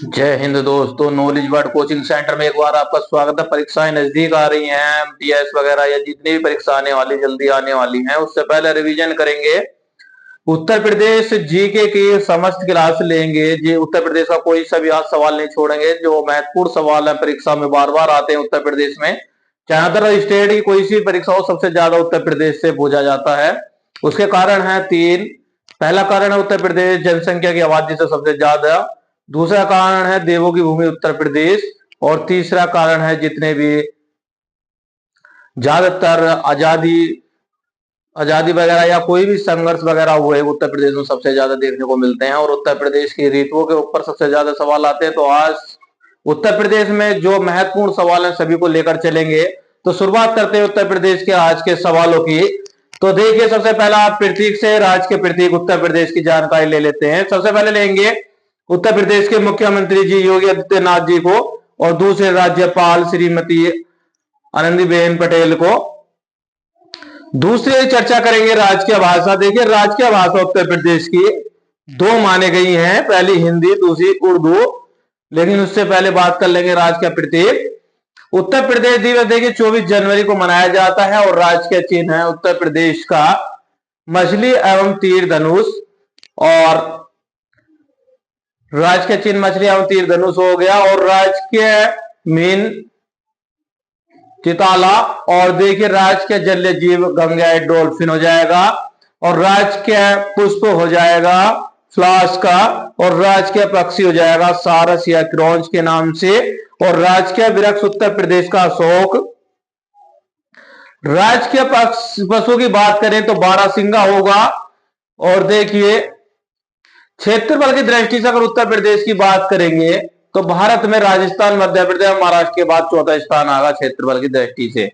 जय हिंद दोस्तों, knowledge word coaching centre में एक बार आपका स्वागत है। परीक्षाएं नजदीक आ रही हैं, एमटीएस वगैरह या जितनी भी परीक्षा आने वाली जल्दी आने वाली हैं, उससे पहले रिवीजन करेंगे। उत्तर प्रदेश जीके की समस्त क्लास लेंगे जी। उत्तर प्रदेश का कोई सा भी आज सवाल नहीं छोड़ेंगे। जो महत्वपूर्ण सवाल है परीक्षा में बार बार आते हैं उत्तर प्रदेश में, चाहे अदर स्टेट की कोई सी परीक्षा हो, सबसे ज्यादा उत्तर प्रदेश से पूछा जाता है। उसके कारण है तीन। पहला कारण है उत्तर प्रदेश जनसंख्या की आबादी से सबसे ज्यादा, दूसरा कारण है देवों की भूमि उत्तर प्रदेश, और तीसरा कारण है जितने भी ज्यादातर आजादी वगैरह या कोई भी संघर्ष वगैरह हुए उत्तर प्रदेश में सबसे ज्यादा देखने को मिलते हैं। और उत्तर प्रदेश की ऋतुओं के ऊपर सबसे ज्यादा सवाल आते हैं। तो आज उत्तर प्रदेश में जो महत्वपूर्ण सवाल है सभी को लेकर चलेंगे। तो शुरुआत करते हैं उत्तर प्रदेश के आज के सवालों की। तो देखिए, सबसे पहला आप प्रतीक से राज्य के प्रतीक उत्तर प्रदेश की जानकारी ले लेते हैं। सबसे पहले लेंगे उत्तर प्रदेश के मुख्यमंत्री जी योगी आदित्यनाथ जी को, और दूसरे राज्यपाल श्रीमती आनंदीबेन पटेल को। दूसरी चर्चा करेंगे राजकीय भाषा। देखिए, राजकीय भाषा उत्तर प्रदेश की दो माने गई हैं, पहली हिंदी, दूसरी उर्दू। लेकिन उससे पहले बात कर लेंगे राजकीय प्रतीक। उत्तर प्रदेश दिवस देखिए 24 जनवरी को मनाया जाता है, और राजकीय चिन्ह है उत्तर प्रदेश का मछली एवं तीर धनुष। और राजकीय चिन्ह मछली एवं तीर धनुष हो गया, और राजकीय मीन चिताला, और देखिए राजकीय जलीय जीव गंगा डॉल्फिन हो जाएगा, और राजकीय पुष्प हो जाएगा फ्लास का, और राजकीय पक्षी हो जाएगा सारस या क्रॉन्च के नाम से, और राजकीय वृक्ष उत्तर प्रदेश का अशोक। राजकीय पशु की बात करें तो बारहसिंगा होगा। और देखिए, क्षेत्रफल की दृष्टि से अगर उत्तर प्रदेश की बात करेंगे तो भारत में राजस्थान, मध्य प्रदेश और महाराष्ट्र के बाद चौथा स्थान आएगा क्षेत्रफल की दृष्टि से।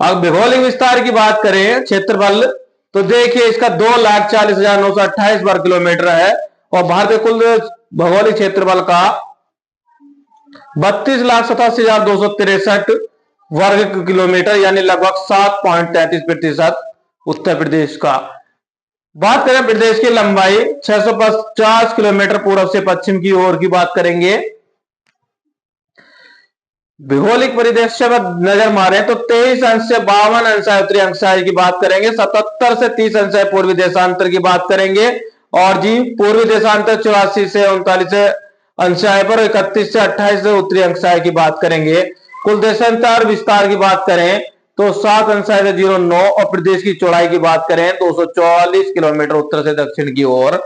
अब भौगोलिक विस्तार की बात करें क्षेत्रफल, तो देखिए इसका 2,40,928 वर्ग किलोमीटर है, और भारत के कुल भौगोलिक क्षेत्रफल का 32,87,263 वर्ग किलोमीटर, यानी लगभग 7.33% उत्तर प्रदेश का। बात करें प्रदेश की लंबाई 650 किलोमीटर पूर्व से पश्चिम की ओर की बात करेंगे। भौगोलिक परिदृश्य में नजर मारे तो 23 अंश से 52 अंशाय उत्तरी अंशाय की बात करेंगे, 77 से 30 अंशाय पूर्वी देशांतर की बात करेंगे, और जी पूर्वी देशांतर 84 से 39 अंशाय पर, 31 से 28 से उत्तरी अंशाय की बात करेंगे। कुल देशांतर विस्तार की बात करें तो 7 अंशाय से 09, और प्रदेश की चौड़ाई की बात करें 244 किलोमीटर उत्तर से दक्षिण की ओर,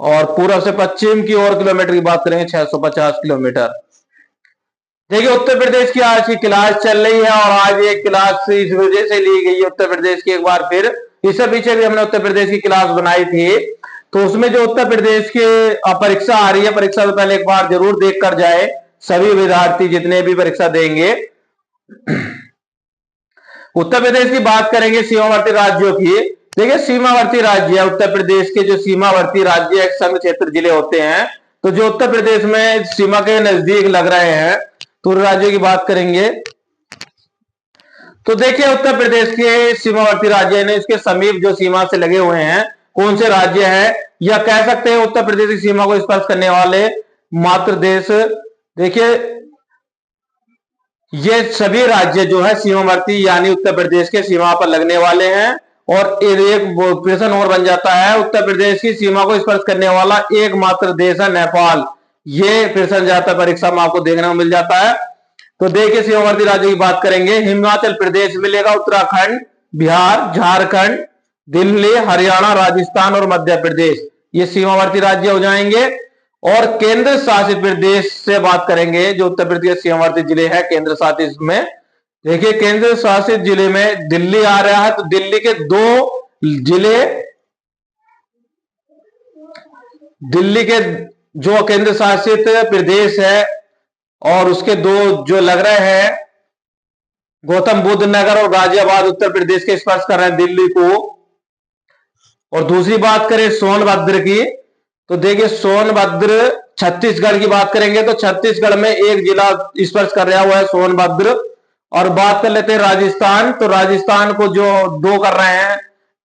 और पूर्व से पश्चिम की ओर किलोमीटर की बात करेंगे 650 किलोमीटर। देखिए, उत्तर प्रदेश की आज की क्लास चल रही है, और आज एक क्लास इस वजह से ली गई है उत्तर प्रदेश की। एक बार फिर इससे पीछे भी हमने उत्तर प्रदेश की क्लास बनाई थी, तो उसमें जो उत्तर प्रदेश की परीक्षा आ रही है, परीक्षा से पहले एक बार जरूर देख कर जाए सभी विद्यार्थी जितने भी परीक्षा देंगे। उत्तर प्रदेश की बात करेंगे सीमावर्ती राज्यों की। देखिए, सीमावर्ती राज्य है उत्तर प्रदेश के, जो सीमावर्ती राज्य एक संघ क्षेत्र जिले होते हैं, तो जो उत्तर प्रदेश में सीमा के नजदीक लग रहे हैं, तो राज्यों की बात करेंगे। तो देखिए, उत्तर प्रदेश के सीमावर्ती राज्य ने इसके समीप जो सीमा से लगे हुए हैं कौन से राज्य हैं, या कह सकते हैं उत्तर प्रदेश की सीमा को स्पर्श करने वाले मात्र देश। देखिए, ये सभी राज्य जो है सीमावर्ती यानी उत्तर प्रदेश के सीमा पर लगने वाले हैं। और एक प्रश्न और बन जाता है, उत्तर प्रदेश की सीमा को स्पर्श करने वाला एकमात्र देश है नेपाल। ये प्रश्न जाता है परीक्षा में, आपको देखने को मिल जाता है। तो देखिए, सीमावर्ती राज्यों की बात करेंगे, हिमाचल प्रदेश मिलेगा, उत्तराखंड, बिहार, झारखंड, दिल्ली, हरियाणा, राजस्थान और मध्य प्रदेश, ये सीमावर्ती राज्य हो जाएंगे। और केंद्र शासित प्रदेश से बात करेंगे, जो उत्तर प्रदेश सीमावर्ती जिले हैं केंद्र शासित में। देखिए, केंद्र शासित जिले में दिल्ली आ रहा है, तो दिल्ली के दो जिले, दिल्ली के जो केंद्र शासित प्रदेश है और उसके दो जो लग रहे हैं, गौतम बुद्ध नगर और गाजियाबाद, उत्तर प्रदेश के स्पर्श कर रहे हैं दिल्ली को। और दूसरी बात करें सोनभद्र की, तो देखिए सोनभद्र छत्तीसगढ़ की बात करेंगे, तो छत्तीसगढ़ में एक जिला स्पर्श कर रहा हुआ है सोनभद्र। और बात कर लेते हैं राजस्थान, तो राजस्थान को जो दो कर रहे हैं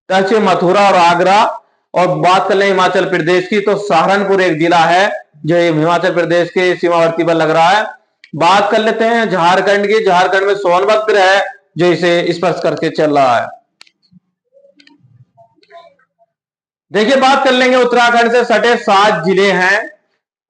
टच, मथुरा और आगरा। और बात कर लें हिमाचल प्रदेश की, तो सहारनपुर एक जिला है जो हिमाचल प्रदेश के सीमावर्ती पर लग रहा है। बात कर लेते हैं झारखंड की, झारखंड में सोनभद्र है जो इसे स्पर्श करके चल रहा है। देखिए बात कर लेंगे उत्तराखंड से सटे 7 जिले हैं,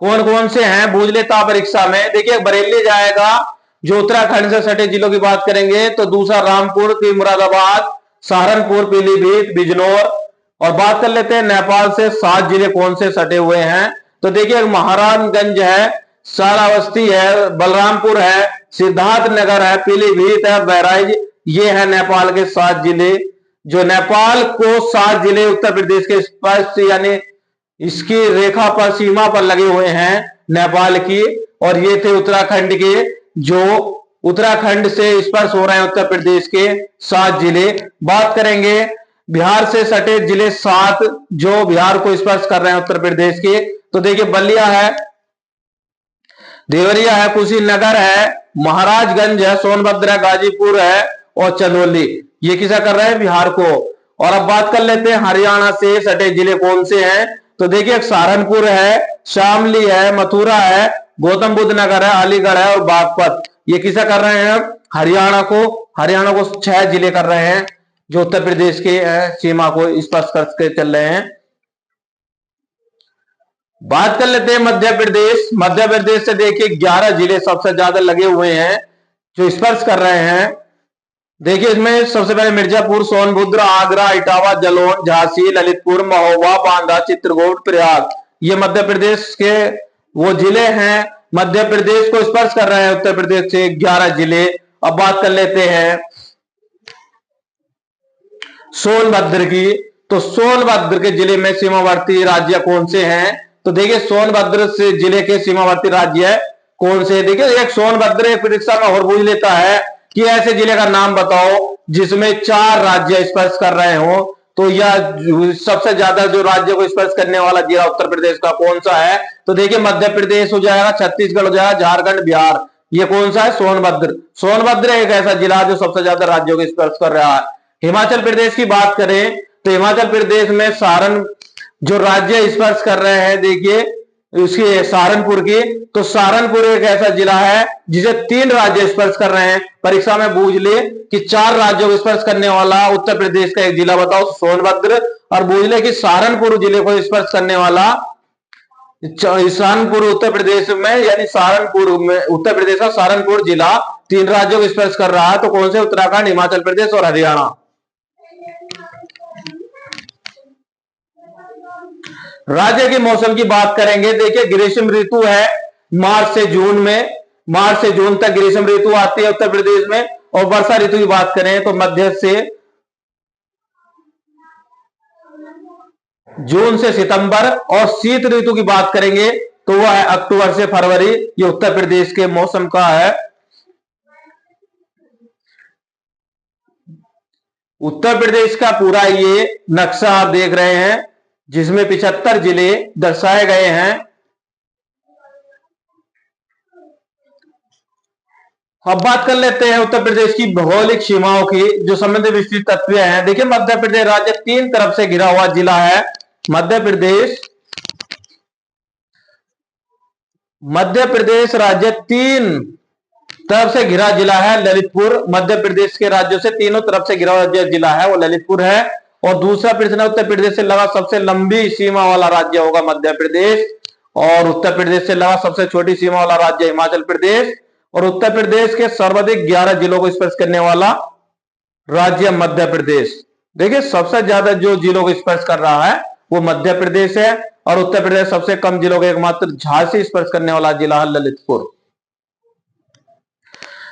कौन कौन से हैं बूझ लेता परीक्षा में। देखिए बरेली जाएगा जो उत्तराखंड से सटे जिलों की बात करेंगे, तो दूसरा रामपुर की मुरादाबाद, सहारनपुर, पीलीभीत, बिजनौर। और बात कर लेते हैं नेपाल से 7 जिले कौन से सटे हुए हैं, तो देखिए महाराजगंज है, श्रावस्ती है, बलरामपुर है, सिद्धार्थ नगर है, पीलीभीत है, बहराइच। ये है नेपाल के 7 जिले, जो नेपाल को 7 जिले उत्तर प्रदेश के स्पर्श यानी इसकी रेखा पर, सीमा पर लगे हुए हैं नेपाल की। और ये थे उत्तराखंड के, जो उत्तराखंड से स्पर्श हो रहे हैं उत्तर प्रदेश के 7 जिले। बात करेंगे बिहार से सटे जिले 7 जो बिहार को स्पर्श कर रहे हैं उत्तर प्रदेश के, तो देखिए बलिया है, देवरिया है, कुशीनगर है, महाराजगंज है, सोनभद्र है, गाजीपुर है और चंदौली। ये किसा कर रहे हैं, बिहार को। और अब बात कर लेते हैं हरियाणा से सटे जिले कौन से हैं, तो देखिए सहारनपुर है, शामली है, मथुरा है, गौतम बुद्ध नगर है, अलीगढ़ है और बागपत। ये किसा कर रहे हैं, हरियाणा को। हरियाणा को 6 जिले कर रहे हैं जो उत्तर प्रदेश के सीमा को स्पर्श करके चल रहे हैं। बात कर लेते हैं मध्य प्रदेश। मध्य प्रदेश से देखिए 11 जिले सबसे ज्यादा लगे हुए हैं जो स्पर्श कर रहे हैं। देखिए इसमें सबसे पहले मिर्जापुर, सोनभद्र, आगरा, इटावा, जालौन, झांसी, ललितपुर, महोबा, बांदा, चित्रकूट, प्रयाग। ये मध्य प्रदेश के वो जिले हैं, मध्य प्रदेश को स्पर्श कर रहे हैं उत्तर प्रदेश से 11 जिले। अब बात कर लेते हैं सोनभद्र की, तो सोनभद्र के जिले में सीमावर्ती राज्य कौन से हैं, तो देखिए सोनभद्र से जिले के सीमावर्ती राज्य कौन से। देखिए एक सोनभद्र एक परीक्षा में और पूछ लेता है कि ऐसे जिले का नाम बताओ जिसमें 4 राज्य स्पर्श कर रहे हो, तो यह सबसे ज्यादा जो राज्य को स्पर्श करने वाला जिला उत्तर प्रदेश का कौन सा है, तो देखिए मध्य प्रदेश हो जाएगा, छत्तीसगढ़ हो जाएगा, झारखंड, बिहार। ये कौन सा है, सोनभद्र। सोनभद्र एक ऐसा जिला जो सबसे ज्यादा राज्यों को स्पर्श कर रहा है। हिमाचल प्रदेश की बात करें तो हिमाचल प्रदेश में सारण जो राज्य स्पर्श कर रहे हैं, देखिए उसकी सहारनपुर की, तो सहारनपुर एक ऐसा जिला है जिसे 3 राज्य स्पर्श कर रहे हैं। परीक्षा में पूछ ले कि 4 राज्यों को स्पर्श करने वाला उत्तर प्रदेश का एक जिला बताओ, सोनभद्र। और पूछ ले कि सहारनपुर जिले को स्पर्श करने वाला, सहारनपुर उत्तर प्रदेश में यानी सहारनपुर में उत्तर प्रदेश का सहारनपुर जिला 3 राज्यों को स्पर्श कर रहा है, तो कौन से, उत्तराखंड, हिमाचल प्रदेश और हरियाणा। राज्य के मौसम की बात करेंगे, देखिए ग्रीष्म ऋतु है मार्च से जून में, मार्च से जून तक ग्रीष्म ऋतु आती है उत्तर प्रदेश में। और वर्षा ऋतु की बात करें तो मध्य से जून से सितंबर। और शीत ऋतु की बात करेंगे तो वह है अक्टूबर से फरवरी। ये उत्तर प्रदेश के मौसम का है। उत्तर प्रदेश का पूरा ये नक्शा आप देख रहे हैं जिसमें 75 जिले दर्शाए गए हैं। अब बात कर लेते हैं उत्तर प्रदेश की भौगोलिक सीमाओं की जो संबंधित विस्तृत तथ्य हैं। देखिए मध्य प्रदेश राज्य 3 तरफ से घिरा हुआ जिला है। मध्य प्रदेश राज्य 3 तरफ से घिरा जिला है ललितपुर। मध्य प्रदेश के राज्यों से तीनों तरफ से घिरा हुआ जिला है वो ललितपुर है। और दूसरा प्रश्न, उत्तर प्रदेश से लगा सबसे लंबी सीमा वाला राज्य होगा मध्य प्रदेश, और उत्तर प्रदेश से लगा सबसे छोटी सीमा वाला राज्य हिमाचल प्रदेश। और उत्तर प्रदेश के सर्वाधिक 11 जिलों को स्पर्श करने वाला राज्य मध्य प्रदेश। देखिए सबसे ज्यादा जो जिलों को स्पर्श कर रहा है वो मध्य प्रदेश है, और उत्तर प्रदेश सबसे कम जिलों को एकमात्र झांसी स्पर्श करने वाला जिला है ललितपुर।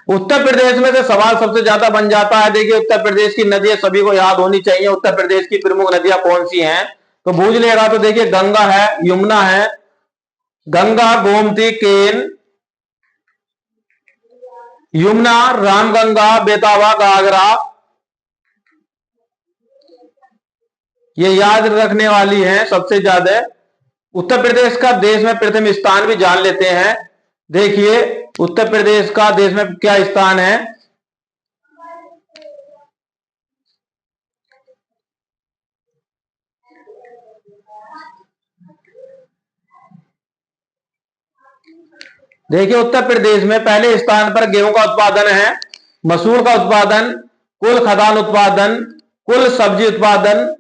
उत्तर प्रदेश में से सवाल सबसे ज्यादा बन जाता है। देखिए उत्तर प्रदेश की नदियां सभी को याद होनी चाहिए। उत्तर प्रदेश की प्रमुख नदियां कौन सी हैं, तो बूझ लेगा तो देखिए गंगा है, यमुना है, गंगा, गोमती, केन, यमुना, रामगंगा, बेतवा, घाघरा। ये याद रखने वाली है सबसे ज्यादा। उत्तर प्रदेश का देश में प्रथम स्थान भी जान लेते हैं। देखिए उत्तर प्रदेश का देश में क्या स्थान है, देखिए उत्तर प्रदेश में पहले स्थान पर गेहूं का उत्पादन है, मसूर का उत्पादन, कुल खाद्यान्न उत्पादन, कुल सब्जी उत्पादन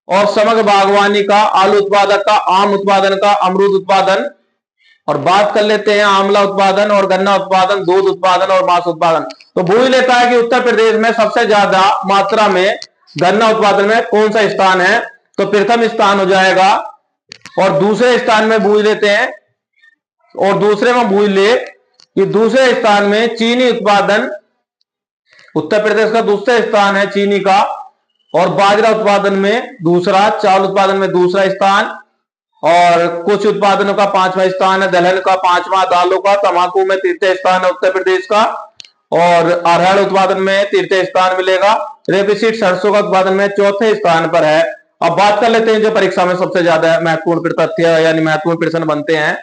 और समग्र बागवानी का, आलू उत्पादक का, आम उत्पादन का, अमरूद उत्पादन। और बात कर लेते हैं आंवला उत्पादन और गन्ना उत्पादन, दूध उत्पादन और मांस उत्पादन। तो पूछ लेता है कि उत्तर प्रदेश में सबसे ज्यादा मात्रा में गन्ना उत्पादन में कौन सा स्थान है, तो प्रथम स्थान हो जाएगा। और दूसरे स्थान में पूछ लेते हैं, और दूसरे में पूछ ले कि दूसरे स्थान में चीनी उत्पादन, उत्तर प्रदेश का दूसरा स्थान है चीनी का। और बाजरा उत्पादन में दूसरा, चावल उत्पादन में दूसरा स्थान, और कुछ उत्पादनों का पांचवा स्थान है, दलहन का पांचवा, दालों का, तंबाकू में तृतीय स्थान है उत्तर प्रदेश का, और अरहर उत्पादन में तृतीय स्थान मिलेगा। रेपसीड सरसों का उत्पादन में चौथे स्थान पर है। अब बात कर लेते हैं जो परीक्षा में सबसे ज्यादा महत्वपूर्ण तथ्य यानी महत्वपूर्ण प्रश्न बनते हैं।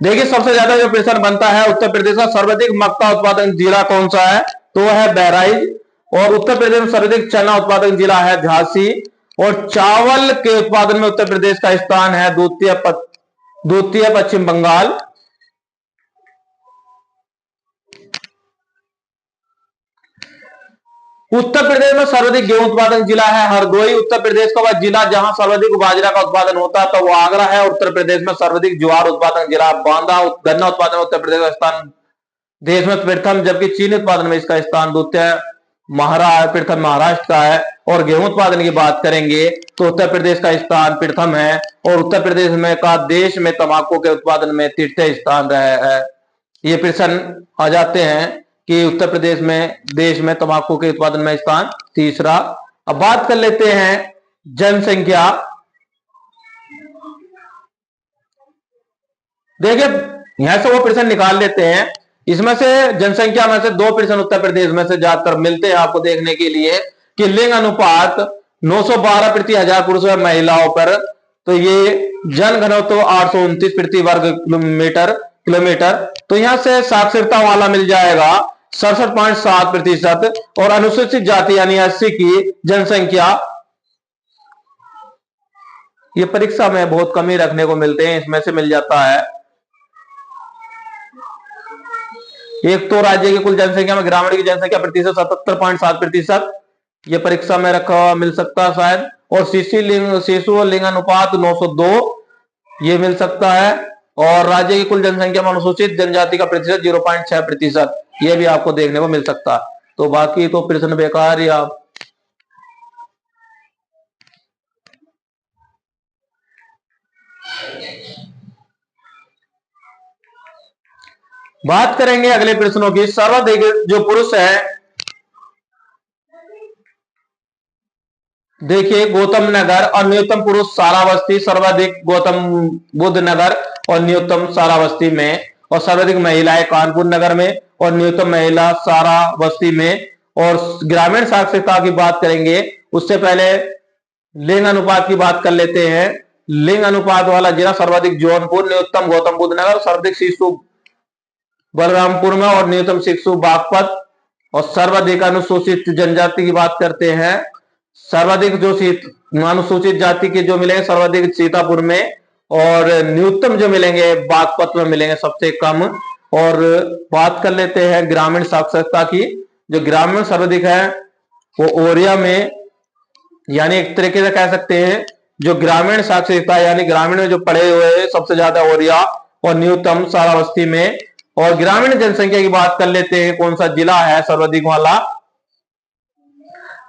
देखिए सबसे ज्यादा जो प्रश्न बनता है, उत्तर प्रदेश का सर्वाधिक मक्का उत्पादक जिला कौन सा है, तो वह है बहराइच। और उत्तर प्रदेश में सर्वाधिक चना उत्पादक जिला है झांसी। और चावल के उत्पादन में उत्तर प्रदेश का स्थान है द्वितीय पश्चिम बंगाल। उत्तर प्रदेश में सर्वाधिक गेहूं उत्पादक जिला है हरदोई। उत्तर प्रदेश का वह जिला जहां सर्वाधिक बाजरा का उत्पादन होता है तो वो आगरा है। उत्तर प्रदेश में सर्वाधिक ज्वार उत्पादक जिला बांदा। गन्ना उत्पादन में उत्तर प्रदेश का स्थान देश में प्रथम, जबकि चीनी उत्पादन में इसका स्थान द्वितीय प्रथम महाराष्ट्र का है। और गेहूं उत्पादन की बात करेंगे तो उत्तर प्रदेश का स्थान प्रथम है, और उत्तर प्रदेश में का देश में तंबाकू के उत्पादन में तृतीय स्थान रहा है। ये प्रश्न आ जाते हैं कि उत्तर प्रदेश में देश में तंबाकू के उत्पादन में स्थान तीसरा। अब बात कर लेते हैं जनसंख्या। देखिए यहां से वो प्रश्न निकाल लेते हैं, इसमें से जनसंख्या में से दो प्रश्न उत्तर प्रदेश में से ज्यादातर मिलते हैं आपको देखने के लिए कि लिंग अनुपात 912 प्रति हजार पुरुषों और महिलाओं पर, तो ये जन घनत्व 829 प्रति वर्ग किलोमीटर। तो यहां से साक्षरता वाला मिल जाएगा 67.7%। और अनुसूचित जाति यानी एससी की जनसंख्या, ये परीक्षा में बहुत कम ही रखने को मिलते हैं, इसमें से मिल जाता है। एक तो राज्य की कुल जनसंख्या में ग्रामीण की जनसंख्या प्रतिशत 77.7%, ये परीक्षा में रखा हुआ मिल सकता है शायद। और शिशु लिंग अनुपात 902, ये मिल सकता है। और राज्य की कुल जनसंख्या में अनुसूचित जनजाति का प्रतिशत 0.6%, ये भी आपको देखने को मिल सकता है। तो बाकी तो प्रश्न बेकार ही आप बात करेंगे अगले प्रश्नों की। सर्वाधिक जो पुरुष है, देखिए गौतम नगर और न्यूनतम पुरुष सारावस्ती, सर्वाधिक गौतम बुद्ध नगर और न्यूनतम सारावस्ती में। और सर्वाधिक महिलाएं कानपुर नगर में और न्यूनतम महिला सारावस्ती में। और ग्रामीण साक्षरता की बात करेंगे उससे पहले लिंग अनुपात की बात कर लेते हैं। लिंग अनुपात वाला जिला सर्वाधिक जौनपुर, न्यूनतम गौतम बुद्ध नगर, सर्वाधिक शिशु बलरामपुर में और न्यूनतम शिशु बागपत। और सर्वाधिक अनुसूचित जनजाति की बात करते हैं, सर्वाधिक जो अनुसूचित जाति के जो मिलेंगे सर्वाधिक सीतापुर में, और न्यूनतम जो मिलेंगे बागपत में मिलेंगे सबसे कम। और बात कर लेते हैं ग्रामीण साक्षरता की, जो ग्रामीण सर्वाधिक है वो ओरिया में, यानी एक तरीके से कह सकते हैं जो ग्रामीण साक्षरता यानी ग्रामीण में जो पढ़े हुए हैं सबसे ज्यादा ओरिया और न्यूनतम सारावस्ती में। और ग्रामीण जनसंख्या की बात कर लेते हैं, कौन सा जिला है सर्वाधिक वाला,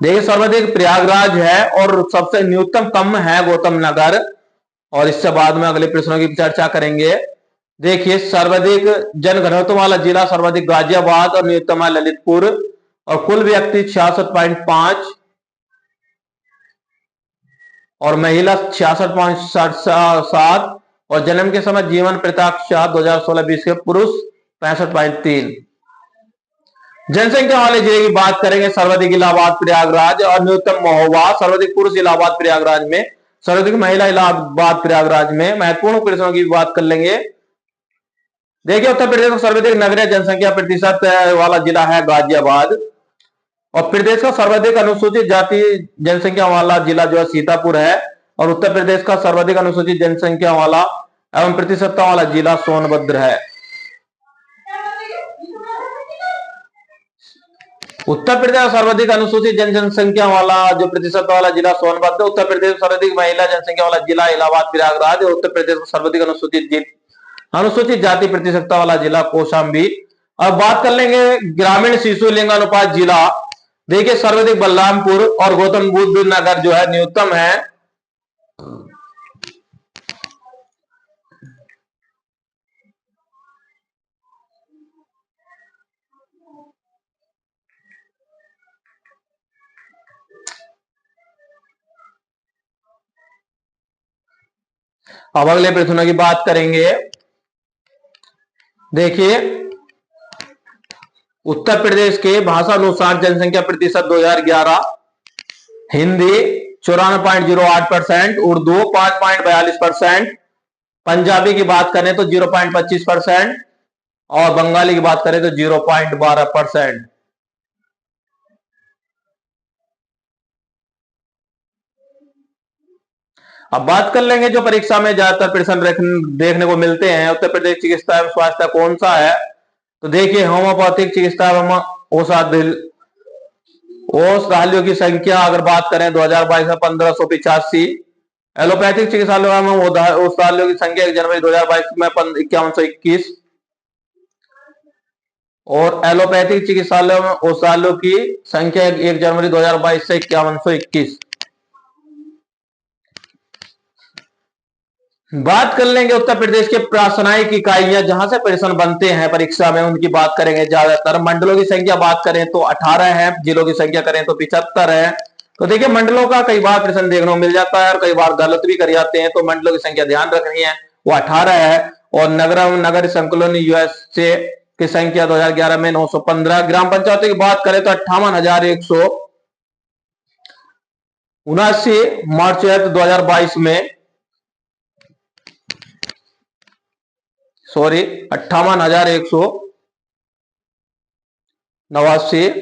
देखिए सर्वाधिक प्रयागराज है और सबसे न्यूनतम कम है गौतम नगर। और इससे बाद में अगले प्रश्नों की चर्चा करेंगे। देखिए सर्वाधिक जनघनत्व वाला जिला सर्वाधिक गाजियाबाद और न्यूनतम है ललितपुर। और कुल व्यक्ति 66.5 और महिला 66.7। और जन्म के समय जीवन प्रताक्षा 2016-20 के पुरुष 65.3। जनसंख्या वाले जिले की बात करेंगे, सर्वाधिक इलाहाबाद प्रयागराज और न्यूनतम महोबा। सर्वाधिक पुरुष इलाहाबाद प्रयागराज में, सर्वाधिक महिला इलाहाबाद प्रयागराज में। महत्वपूर्ण प्रश्नों की बात कर लेंगे। देखिए उत्तर प्रदेश का सर्वाधिक नगरीय जनसंख्या प्रतिशत वाला जिला है गाजियाबाद। और प्रदेश का सर्वाधिक अनुसूचित जाति जनसंख्या वाला जिला जो है सीतापुर है। और उत्तर प्रदेश का सर्वाधिक अनुसूचित जनसंख्या वाला एवं प्रतिशतता वाला जिला सोनभद्र है। उत्तर प्रदेश सर्वाधिक अनुसूचित जनसंख्या वाला जो प्रतिशत वाला जिला सोनभद्र, उत्तर प्रदेश सर्वाधिक महिला जनसंख्या वाला जिला इलाहाबाद प्रयागराज, उत्तर प्रदेश का सर्वाधिक अनुसूचित जाति प्रतिशतता वाला जिला कौशाम्बी। अब बात कर लेंगे ग्रामीण शिशु लिंगानुपात जिला। देखिए सर्वाधिक बलरामपुर और गौतम बुद्ध नगर जो है न्यूनतम है। अब अगले प्रश्नों की बात करेंगे। देखिए उत्तर प्रदेश के भाषानुसार जनसंख्या प्रतिशत 2011, हिंदी 94.08%, उर्दू 5.42%, पंजाबी की बात करें तो 0.25% और बंगाली की बात करें तो 0.12%। अब बात कर लेंगे जो परीक्षा में ज्यादातर प्रश्न देखने को मिलते हैं। उत्तर प्रदेश चिकित्सा एवं स्वास्थ्य कौन सा है? तो देखिए होम्योपैथिक चिकित्सा एवं औषधालयों की संख्या अगर बात करें 2022 में 1585, एलोपैथिक चिकित्सालयों एवं औषधालयों की संख्या 1 जनवरी 2022 में 5121 और एलोपैथिक चिकित्सालयों में औषधालयों की संख्या 1 जनवरी 2022 से 5121। बात कर लेंगे उत्तर प्रदेश के प्रासनायिक इकाइयां जहां से प्रश्न बनते हैं परीक्षा में, उनकी बात करेंगे। ज्यादातर मंडलों की संख्या बात करें तो 18 है, जिलों की संख्या करें तो 75 है। तो देखिए मंडलों का कई बार प्रश्न देखने को मिल जाता है और कई बार गलत भी कर जाते हैं, तो मंडलों की संख्या ध्यान रखनी है, वो 18 है। और नगर संकुलन यूएसए की संख्या 2011 में 915। ग्राम पंचायतों की बात करें तो 58,179 मार्च 2022 में 58,189।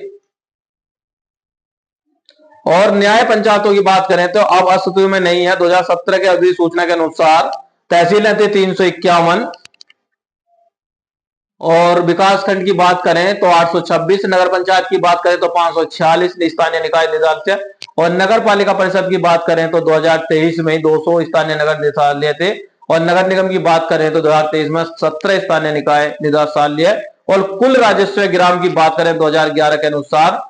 और न्याय पंचायतों की बात करें तो अब अस्तित्व में नहीं है। 2017 के अधिसूचना के अनुसार तहसीलें थी 351 और विकास खंड की बात करें तो 826, नगर पंचायत की बात करें तो 546 स्थानीय निकाय निदेशालय और नगर पालिका परिषद की बात करें तो 2023 में 200 स्थानीय नगर निदेशालय थे और नगर निगम की बात करें तो 2023 में 17 स्थानीय निकाय निदेशालय और कुल राजस्व ग्राम की बात करें 2011 के अनुसार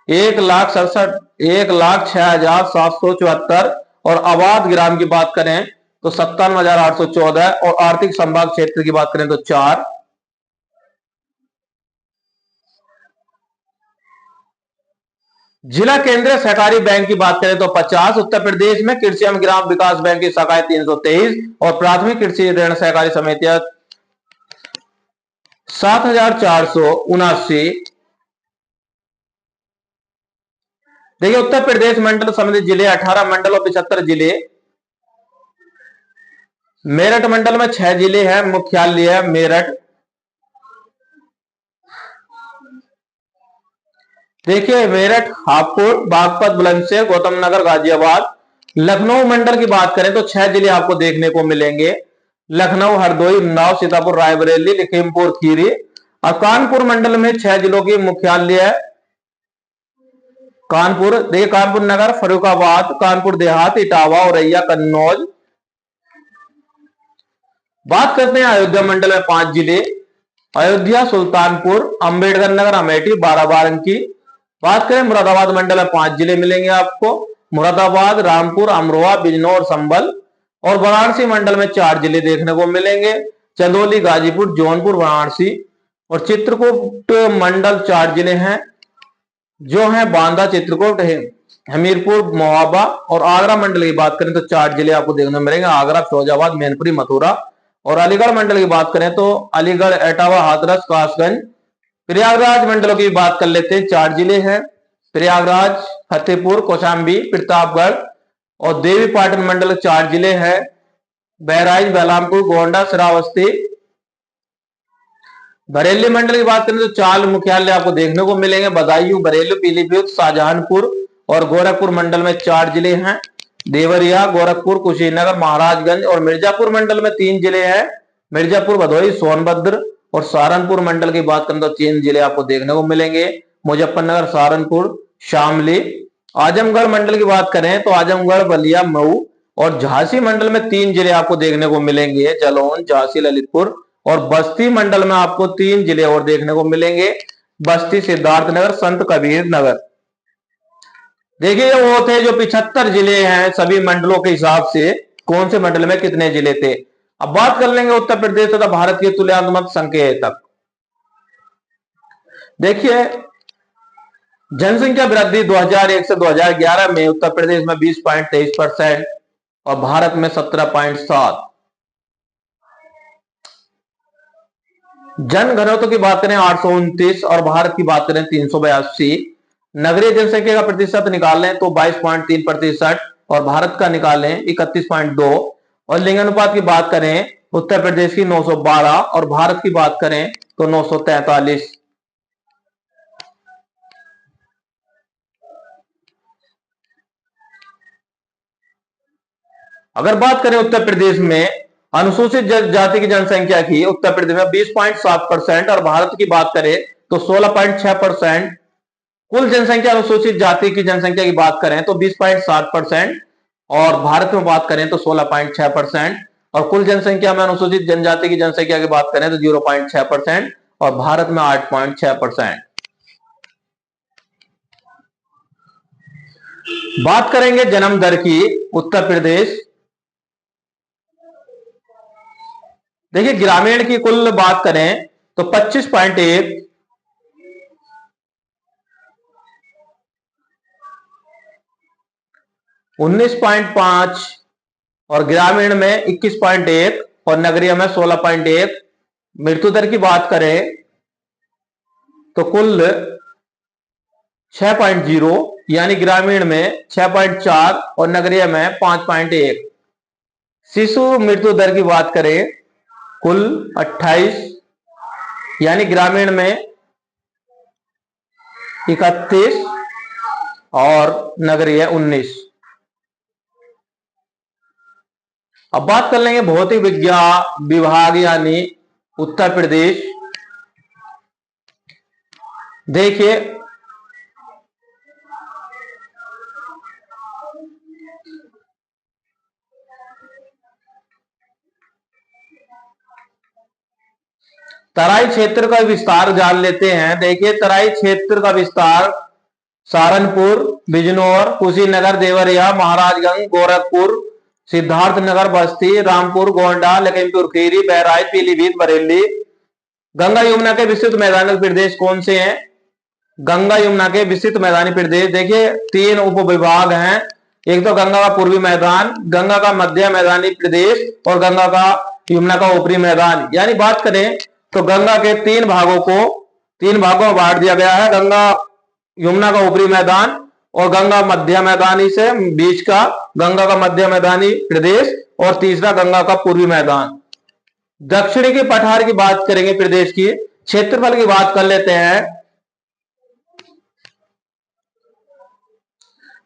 1,06,774 और आबाद ग्राम की बात करें तो 57,814 और आर्थिक संभाग क्षेत्र की बात करें तो 4। जिला केंद्रीय सहकारी बैंक की बात करें तो 50। उत्तर प्रदेश में कृषि एवं ग्राम विकास बैंक की शाखाएं 323 और प्राथमिक कृषि ऋण सहकारी समितियां 7,479। देखिए उत्तर प्रदेश मंडल सम्मिलित जिले 18 मंडल और 75 जिले। मेरठ मंडल में 6 जिले हैं, मुख्यालय है मेरठ। देखिए मेरठ, हापुड़, बागपत, बुलंदशहर, गौतम नगर, गाजियाबाद। लखनऊ मंडल की बात करें तो 6 जिले आपको देखने को मिलेंगे, लखनऊ, हरदोई, उन्नाव, सीतापुर, रायबरेली, लखीमपुर खीरी। और कानपुर मंडल में 6 जिलों की मुख्यालय है कानपुर। देखिए कानपुर नगर, फर्रुखाबाद, कानपुर देहात, इटावा, औरैया, कन्नौज। बात करते हैं अयोध्या मंडल में 5 जिले, अयोध्या, सुल्तानपुर, अंबेडकर नगर, अमेठी, बाराबंकी। बात करें मुरादाबाद मंडल में 5 जिले मिलेंगे आपको, मुरादाबाद, रामपुर, अमरोहा, बिजनौर, संभल। और वाराणसी मंडल में 4 जिले देखने को मिलेंगे, चंदौली, गाजीपुर, जौनपुर, वाराणसी। और चित्रकूट मंडल 4 जिले हैं जो है बांदा, चित्रकूट, हमीरपुर, मोहाबा। और आगरा मंडल की बात करें तो 4 जिले आपको देखने को मिलेंगे, आगरा, फिरोजाबाद, मैनपुरी, मथुरा। और अलीगढ़ मंडल की बात करें तो अलीगढ़, एटावा, हाथरस, कासगंज। प्रयागराज मंडलों की बात कर लेते हैं, 4 जिले हैं, प्रयागराज, फतेहपुर, कौशाम्बी, प्रतापगढ़। और देवी पाटन मंडल 4 जिले हैं, बहराइच, बलरामपुर, गोंडा, श्रावस्ती। बरेली मंडल की बात करें तो 4 मुख्यालय आपको देखने को मिलेंगे, बदायूं, बरेली, पीलीभीत, शाहजहानपुर। और गोरखपुर मंडल में 4 जिले हैं, देवरिया, गोरखपुर, कुशीनगर, महाराजगंज और मिर्जापुर मंडल में 3 जिले हैं। मिर्जापुर, भदोही, सोनभद्र और सहारनपुर मंडल की बात करें तो 3 जिले आपको देखने को मिलेंगे। मुजफ्फरनगर, सहारनपुर, शामली। आजमगढ़ मंडल की बात करें तो आजमगढ़, बलिया, मऊ और झांसी मंडल में 3 जिले आपको देखने को मिलेंगे, जालौन, झांसी, ललितपुर। और बस्ती मंडल में आपको 3 जिले और देखने को मिलेंगे, बस्ती, सिद्धार्थनगर, संत कबीर नगर। देखिए वो थे जो 75 जिले हैं सभी मंडलों के हिसाब से, कौन से मंडल में कितने जिले थे। अब बात कर लेंगे उत्तर प्रदेश तथा भारत के तुलनात्मक संकेतक। देखिए जनसंख्या वृद्धि 2001 से 2011 में उत्तर प्रदेश में 20.23% और भारत में 17.7। जन घनत्व की बात करें 829 और भारत की बात करें 382। नगरीय जनसंख्या का प्रतिशत निकालें तो 22.3% और भारत का निकालें 31.2। और लिंगानुपात की बात करें उत्तर प्रदेश की 912 और भारत की बात करें तो 943। अगर बात करें उत्तर प्रदेश में अनुसूचित जाति की जनसंख्या की, उत्तर प्रदेश में 20.7% और भारत की बात करें तो 16.6%। कुल जनसंख्या अनुसूचित जाति की जनसंख्या की बात करें तो 20.7% और भारत में बात करें तो 16.6%। और कुल जनसंख्या में अनुसूचित जनजाति की जनसंख्या की बात करें तो 0.6% और भारत में 8.6%। बात करेंगे जन्म दर की उत्तर प्रदेश। देखिए ग्रामीण की कुल बात करें तो 25.1, 19.5 और ग्रामीण में 21.1 और नगरीय में 16.1। मृत्यु दर की बात करें तो कुल 6.0 यानी ग्रामीण में 6.4 और नगरीय में 5.1। शिशु मृत्यु दर की बात करें कुल 28 यानी ग्रामीण में 31 और नगरीय 19। अब बात कर लेंगे भौतिक विज्ञान विभाग यानी उत्तर प्रदेश। देखिए तराई क्षेत्र का विस्तार जान लेते हैं। देखिए तराई क्षेत्र का विस्तार सहारनपुर, बिजनौर, कुशीनगर, देवरिया, महाराजगंज, गोरखपुर, सिद्धार्थनगर, बस्ती, रामपुर, गोंडा, लखीमपुर खीरी, बहराइच, पीलीभीत, बरेली। गंगा यमुना के विस्तृत मैदानी प्रदेश कौन से हैं? गंगा यमुना के विस्तृत मैदानी प्रदेश देखिए 3 उप विभाग हैं। एक तो गंगा का पूर्वी मैदान, गंगा का मध्य मैदानी प्रदेश और गंगा का यमुना का ऊपरी मैदान। यानी बात करें तो गंगा के 3 भागों को 3 भागों में बांट दिया गया है। गंगा यमुना का ऊपरी मैदान और गंगा मध्य मैदानी से बीच का गंगा का मध्य मैदानी प्रदेश और तीसरा गंगा का पूर्वी मैदान। दक्षिणी की पठार की बात करेंगे प्रदेश की, क्षेत्रफल की बात कर लेते हैं।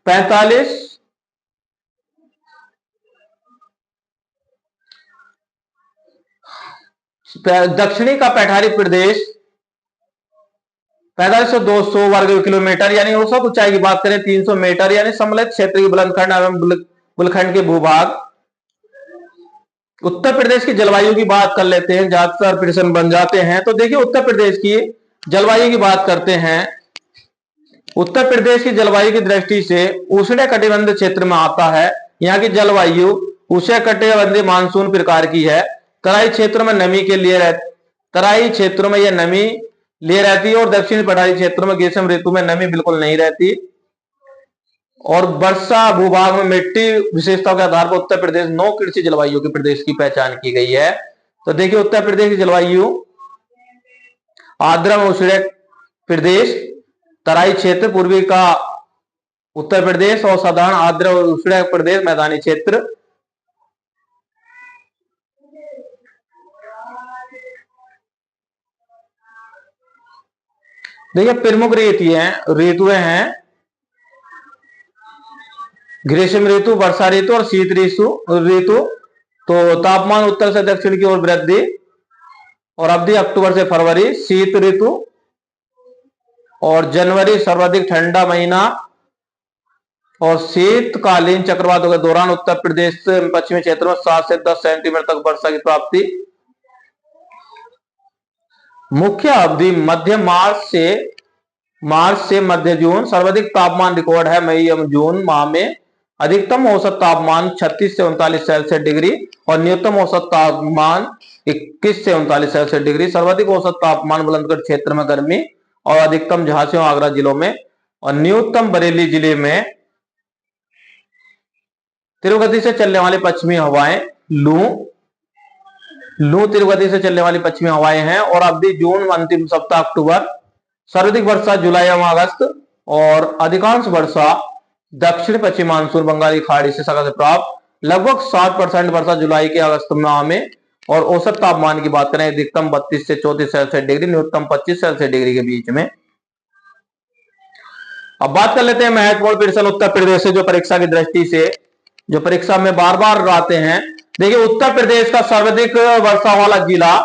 45 दक्षिणी का पठारी प्रदेश 45 से 200 वर्ग किलोमीटर यानी औसत ऊंचाई की बात करें 300 मीटर यानी सम्मिलित क्षेत्र की बुलंदखंड एवं बुलखंड के भूभाग। उत्तर प्रदेश की जलवायु की बात कर लेते हैं, ज्यादातर प्रश्न बन जाते हैं। तो देखिए उत्तर प्रदेश की जलवायु की बात करते हैं। उत्तर प्रदेश की जलवायु की दृष्टि से उष्णकटिबंधीय क्षेत्र में आता है। यहाँ की जलवायु उष्णकटिबंधीय मानसून प्रकार की है। तराई क्षेत्रों में नमी के लिए तराई क्षेत्रों में यह नमी लिए रहती है और दक्षिण पठारी क्षेत्रों में ग्रीष्म ऋतु में नमी बिल्कुल नहीं रहती। और वर्षा भूभाग में मिट्टी विशेषताओं के आधार पर उत्तर प्रदेश 9 कृषि जलवायु के प्रदेश की पहचान की गई है। तो देखिए उत्तर प्रदेश की जलवायु आर्द्र उष्ण प्रदेश, तराई क्षेत्र पूर्वी का उत्तर प्रदेश और साधारण आर्द्र उष्ण प्रदेश मैदानी क्षेत्र। देखिए प्रमुख ऋतुएं हैं ग्रीष्म ऋतु, वर्षा ऋतु और शीत ऋतु। तो तापमान उत्तर से दक्षिण की ओर वृद्धि और अवधि अक्टूबर से फरवरी शीत ऋतु, और जनवरी सर्वाधिक ठंडा महीना, और शीतकालीन चक्रवातों के दौरान उत्तर प्रदेश पश्चिमी क्षेत्र में 7 से 10 सेंटीमीटर तक वर्षा की प्राप्ति। मुख्य अवधि मध्य मार्च से मध्य जून। सर्वाधिक तापमान रिकॉर्ड है मई एवं जून माह में। अधिकतम औसत तापमान 36 से 39 सेल्सियस डिग्री और न्यूनतम औसत तापमान 21 से 39 सेल्सियस डिग्री। सर्वाधिक औसत तापमान बुलंदगढ़ क्षेत्र में गर्मी और अधिकतम झांसी और आगरा जिलों में, और न्यूनतम बरेली जिले में। तीव्र गति से चलने वाली पश्चिमी हवाएं लू तीव्र गति से चलने वाली पश्चिमी हवाएं हैं, और अवधि जून अंतिम सप्ताह अक्टूबर। सर्वाधिक वर्षा जुलाई एवं अगस्त, और अधिकांश वर्षा दक्षिण पश्चिम मानसून बंगाली खाड़ी से सका से प्राप्त। लगभग 60% वर्षा जुलाई के अगस्त माह में। और औसत तापमान की बात करें, अधिकतम 32 से 34 सेल्सियस डिग्री, न्यूनतम 25 सेल्सियस डिग्री के बीच में। अब बात कर लेते हैं महत्वपूर्ण प्रश्न उत्तर प्रदेश से, जो परीक्षा की दृष्टि से, जो परीक्षा में बार बार आते हैं। देखिए, उत्तर प्रदेश का सर्वाधिक वर्षा वाला जिला,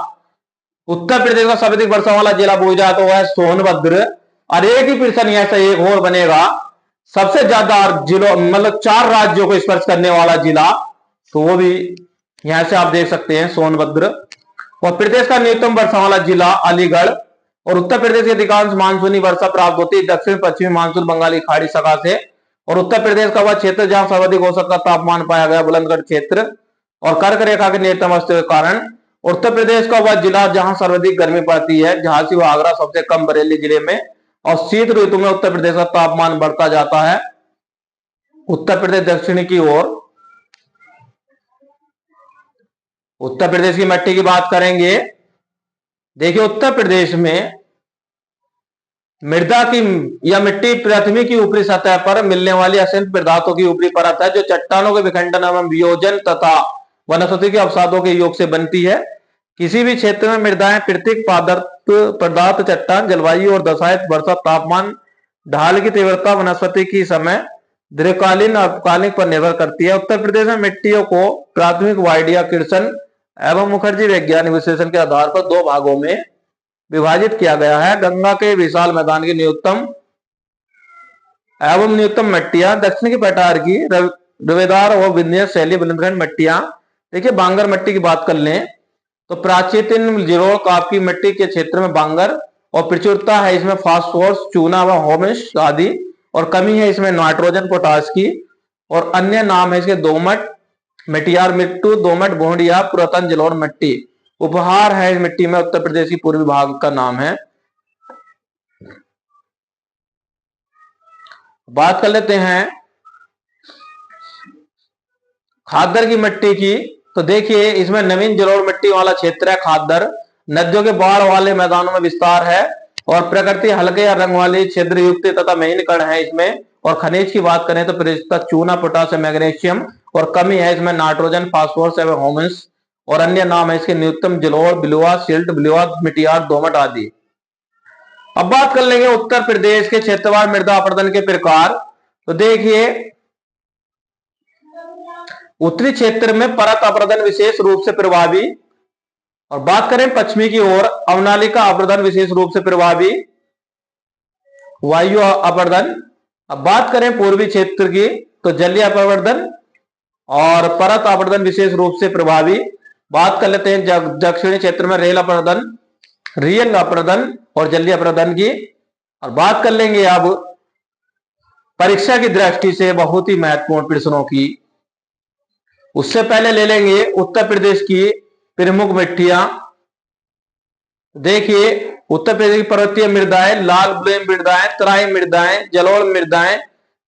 उत्तर प्रदेश का सर्वाधिक वर्षा वाला जिला पूछा जाए तो वह है सोनभद्र। और एक ही प्रश्न ऐसा एक और बनेगा, सबसे ज्यादा जिलों मतलब 4 राज्यों को स्पर्श करने वाला जिला, तो वो भी यहां से आप देख सकते हैं सोनभद्र। और प्रदेश का न्यूनतम वर्षा वाला जिला अलीगढ़। और उत्तर प्रदेश की अधिकांश मानसूनी वर्षा प्राप्त होती है दक्षिण पश्चिमी मानसून बंगाली खाड़ी सका से। और उत्तर प्रदेश का वह क्षेत्र जहां सर्वाधिक औसत का तापमान पाया गया बुलंदगढ़ क्षेत्र और कर्क रेखा के नियतम अस्तित्व के कारण। उत्तर प्रदेश का वह जिला जहां सर्वाधिक गर्मी पड़ती है झांसी व आगरा, सबसे कम बरेली जिले में। और शीत ऋतु में उत्तर प्रदेश का तापमान बढ़ता जाता है उत्तर प्रदेश दक्षिण की ओर। उत्तर प्रदेश की मिट्टी की बात करेंगे। देखिए, उत्तर प्रदेश में मृदा की या मिट्टी पृथ्वी की ऊपरी सतह पर मिलने वाली असंख्य पदार्थों की ऊपरी परत है, जो चट्टानों के विखंडन एवं वियोजन तथा वनस्पति के अवसादों के योग से बनती है। किसी भी क्षेत्र में मृदाएं प्रत्येक पदार्थ, चट्टान, जलवायु और दशाएं, वर्षा, तापमान, ढाल की तीव्रता, वनस्पति की समय, दीर्घकालीन अल्पकालीन पर निर्भर करती है। उत्तर प्रदेश में मिट्टियों को प्राथमिक वाइडिया किर्सन एवं मुखर्जी वैज्ञानिक विश्लेषण के आधार पर 2 भागों में विभाजित किया गया है। गंगा के विशाल मैदान की न्यूनतम मिट्टियां, दक्षिण की पठार की रवेदार और विन्यास शैली बुलंदखंड मिट्टियां। देखिए, बांगर मिट्टी की बात कर लें तो प्राचीन जिरोड़ काप की मिट्टी के क्षेत्र में बांगर और प्रचुरता है इसमें फास्फोरस, चूना व ह्यूमस आदि, और कमी है इसमें नाइट्रोजन, पोटास की। और अन्य नाम है इसके दोमट, मिटियार मिट्टू, दोमट भोंडिया, पुरातन जलोढ़ मिट्टी। उपहार है इस मिट्टी में उत्तर प्रदेश की पूर्वी भाग का नाम है। बात कर लेते हैं खादर की मिट्टी की। तो देखिए, इसमें नवीन जलोढ़ मिट्टी वाला क्षेत्र है खादर। नदियों के बाढ़ वाले मैदानों में विस्तार है और प्रकृति हल्के या रंग वाली छिद्र युक्त तथा महीन कण है इसमें। और खनिज की बात करें तो प्रयुक्ता चूना, पोटास, मैग्नीशियम, और कमी है इसमें नाइट्रोजन, फास्फोरस एवं ह्यूमस। और अन्य नाम है इसके न्यूनतम जलोढ़, बिलुआ, सिल्ट, बिलुआ, मिटियार, दोमट आदि। अब बात कर लेंगे उत्तर प्रदेश के क्षेत्रवार मृदा अपरदन के प्रकार। तो देखिए, उत्तरी क्षेत्र में परत अपरदन विशेष रूप से प्रभावी। और बात करें पश्चिमी की ओर, अवनालिका अपरदन विशेष रूप से प्रभावी, वायु अपरदन। अब बात करें पूर्वी क्षेत्र की तो जलीय अपरदन और परत अपरदन विशेष रूप से प्रभावी। बात कर लेते हैं दक्षिणी क्षेत्र में रेल अपरदन, रियल अपरदन और जलीय अपरदन की। और बात कर लेंगे अब परीक्षा की दृष्टि से बहुत ही महत्वपूर्ण प्रश्नों की। उससे पहले ले लेंगे उत्तर प्रदेश की प्रमुख मिट्टियां। देखिए, उत्तर प्रदेश की पर्वतीय मृदाएं, लाल ब्लेम मृदाएं, तराई मृदाएं, जलोढ़ मृदाएं,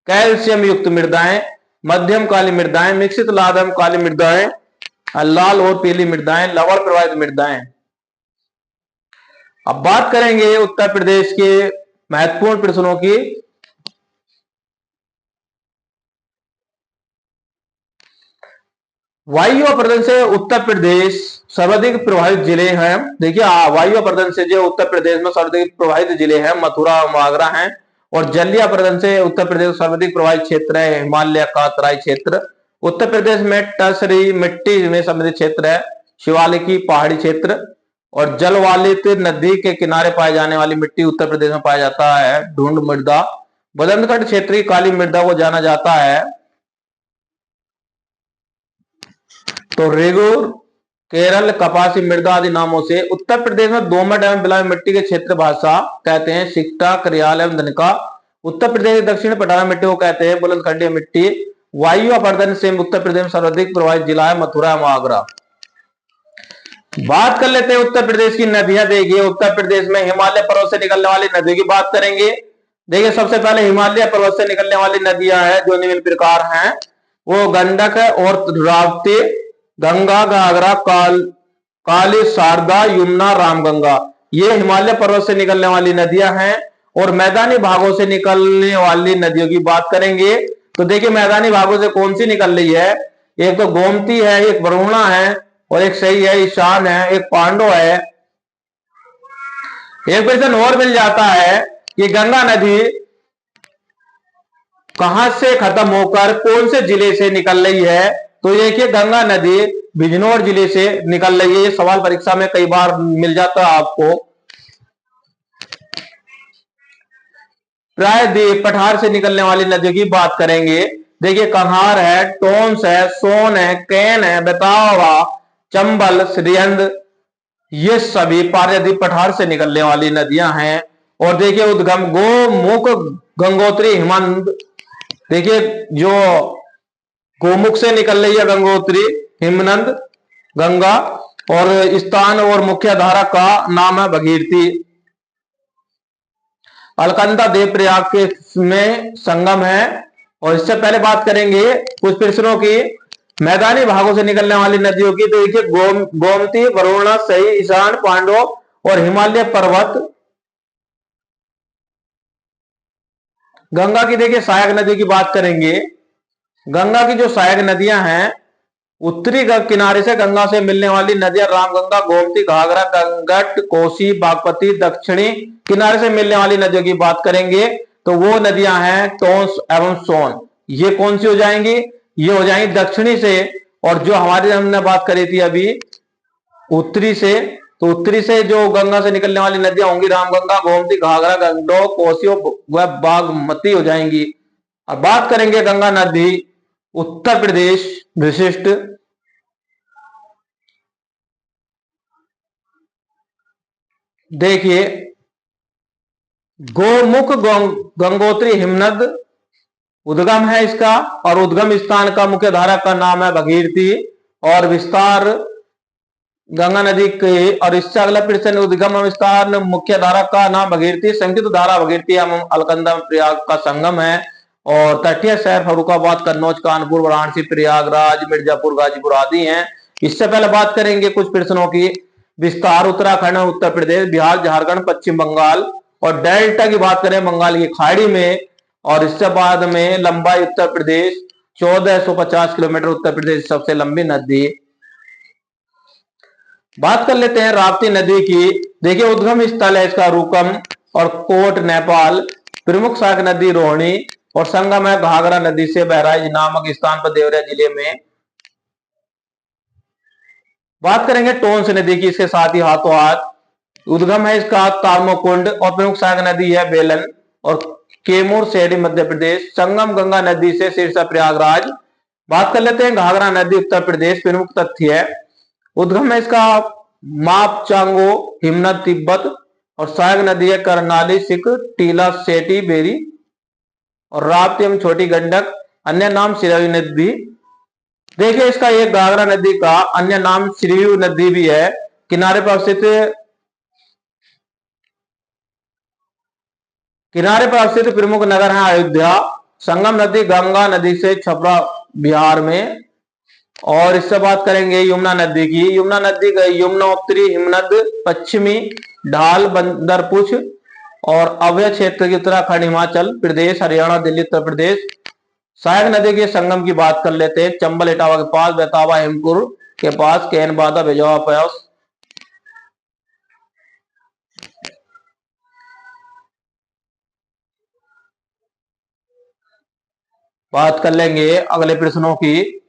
कैल्शियम युक्त मृदाएं, मध्यम काली मृदाएं, मिश्रित लाल एवं काली मृदाएं, लाल और पीली मृदाएं, लवण प्रवाहित मृदाएं। अब बात करेंगे उत्तर प्रदेश के महत्वपूर्ण प्रश्नों की। वायु अपरदन से उत्तर प्रदेश सर्वाधिक प्रभावित जिले हैं। देखिए, वायु अपरदन से जो उत्तर प्रदेश में सर्वाधिक प्रभावित जिले हैं मथुरा और आगरा हैं। और जलीय अपरदन से उत्तर प्रदेश का सर्वाधिक प्रभावित क्षेत्र है हिमालय का तराई क्षेत्र। उत्तर प्रदेश में टसरी मिट्टी में समृद्ध क्षेत्र है, शिवालिकी पहाड़ी क्षेत्र। और जलवालित नदी के किनारे पाए जाने वाली मिट्टी उत्तर प्रदेश में पाया जाता है ढूंढ मृदा। बुंदेलखंड क्षेत्र की काली मृदा को जाना जाता है तो रेगुर, केरल कपासी मृदा आदि नामों से। उत्तर प्रदेश में दोमट एवं बिलावी मिट्टी के क्षेत्र भाषा कहते हैं सिकटा, करियाल एवं धनिका। उत्तर प्रदेश की दक्षिण पठारा मिट्टी को कहते हैं बुलंदखंडीय मिट्टी। वायु अपर्दन से उत्तर प्रदेश में सर्वाधिक प्रभावित जिला है मथुरा एवं आगरा। बात कर लेते हैं उत्तर प्रदेश की नदियां। देखिए उत्तर प्रदेश में हिमालय पर्वत से निकलने वाली नदियों की बात करेंगे। देखिए सबसे पहले हिमालय पर्वत से निकलने वाली नदियां हैं जो निम्न प्रकार हैं, वो गंडक है और राप्ती, गंगा, घाघरा, काली, शारदा, यमुना, रामगंगा, ये हिमालय पर्वत से निकलने वाली नदियां हैं। और मैदानी भागों से निकलने वाली नदियों की बात करेंगे तो देखिए मैदानी भागों से कौन सी निकल रही है, एक तो गोमती है, एक वरुणा है और एक सही है ईशान है, एक पांडव है। एक क्वेश्चन और मिल जाता है कि गंगा नदी कहां से खत्म होकर कौन से जिले से निकल रही है, तो देखिए गंगा नदी बिजनौर जिले से निकल रही है। ये सवाल परीक्षा में कई बार मिल जाता है आपको। प्रायद्वीप पठार से निकलने वाली नदियों की बात करेंगे। देखिए कंहार है, टोंस है, सोन है, कैन है, बेतावा, चंबल, श्रीयंद, ये सभी प्रायद्वीप पठार से निकलने वाली नदियां हैं। और देखिए उद्गम गोमुख, गंगोत्री, हिमनद। देखिए जो गोमुख से निकल रही है गंगोत्री, हिमनद, गंगा। और स्थान और मुख्य धारा का नाम है भगीरथी। अलकनंदा देवप्रयाग के में संगम है। और इससे पहले बात करेंगे कुछ प्रश्नों की मैदानी भागों से निकलने वाली नदियों की। तो देखिए गोमती, वरुणा, सही, ईशान, पांडव और हिमालय पर्वत। गंगा की देखिए सहायक नदी की बात करेंगे। गंगा की जो सहायक नदियां हैं, उत्तरी किनारे से गंगा से मिलने वाली नदियां रामगंगा, गोमती, घाघरा, गंगट, कोसी, बागमती। दक्षिणी किनारे से मिलने वाली नदियों की बात करेंगे तो वो नदियां हैं टोंस एवं सोन। ये कौन सी हो जाएंगी, ये हो जाएंगी दक्षिणी से। और जो हमारी हमने बात करी थी अभी उत्तरी से, तो उत्तरी से जो गंगा से निकलने वाली नदियां होंगी रामगंगा, गोमती, घाघरा, गंडोह, कोसी व बागमती हो जाएंगी। अब बात करेंगे गंगा नदी उत्तर प्रदेश विशिष्ट। देखिए गोमुख गंगोत्री हिमनद उद्गम है इसका, और उद्गम स्थान का मुख्य धारा का नाम है भगीरथी। और विस्तार गंगा नदी के, और इससे अगला प्रश्न उद्गम विस्तार मुख्य धारा का नाम भगीरथी, संकित धारा भगीरथी एवं अलकनंदा प्रयाग का संगम है। और तटीय शहर फर्रुखाबाद, कन्नौज, कानपुर, वाराणसी, प्रयागराज, मिर्जापुर, गाजीपुर आदि हैं। इससे पहले बात करेंगे कुछ प्रश्नों की। विस्तार उत्तराखंड, उत्तर प्रदेश, बिहार, झारखंड, पश्चिम बंगाल। और डेल्टा की बात करें बंगाल की खाड़ी में। और इससे बाद में लंबाई उत्तर प्रदेश 1450 किलोमीटर, उत्तर प्रदेश सबसे लंबी नदी। बात कर लेते हैं राप्ती नदी की। देखिए उद्गम स्थल है इसका रूकम और कोट, नेपाल। प्रमुख सहायक नदी रोहिणी और संगम है घाघरा नदी से बहराइच नामक स्थान पर देवरिया जिले में। बात करेंगे टोंस नदी की, इसके साथ ही हाथों हाथ उद्गम है इसका तारमोकुंड और प्रमुख सहायक नदी है बेलन और कैमूर शहरी मध्य प्रदेश। संगम गंगा नदी से सिरसा प्रयागराज। बात कर लेते हैं घाघरा नदी उत्तर प्रदेश। प्रमुख तथ्य है उद्गम है इसका मापचांगो, हिमनद, तिब्बत। और सहायक नदी है करनाली, सिख, टीला, सेठी, बेरी। और राप्ती एवं छोटी गंडक, अन्य नाम सिरवी नदी। देखिए इसका एक घाघरा नदी का अन्य नाम श्रीयू नदी भी है। किनारे पर स्थित प्रमुख नगर है अयोध्या। संगम नदी गंगा नदी से छपरा बिहार में। और इससे बात करेंगे यमुना नदी की। यमुना नदी यमुना उत्तरी, हिमनद पश्चिमी, ढाल, बंदरपुछ और अवय क्षेत्र की उत्तराखंड, हिमाचल प्रदेश, हरियाणा, दिल्ली, उत्तर प्रदेश। सहायक नदी के संगम की बात कर लेते हैं। चंबल इटावा के पास, बेतावा हेमकुर के पास, कैन बादा बेजावा पास। बात कर लेंगे अगले प्रश्नों की।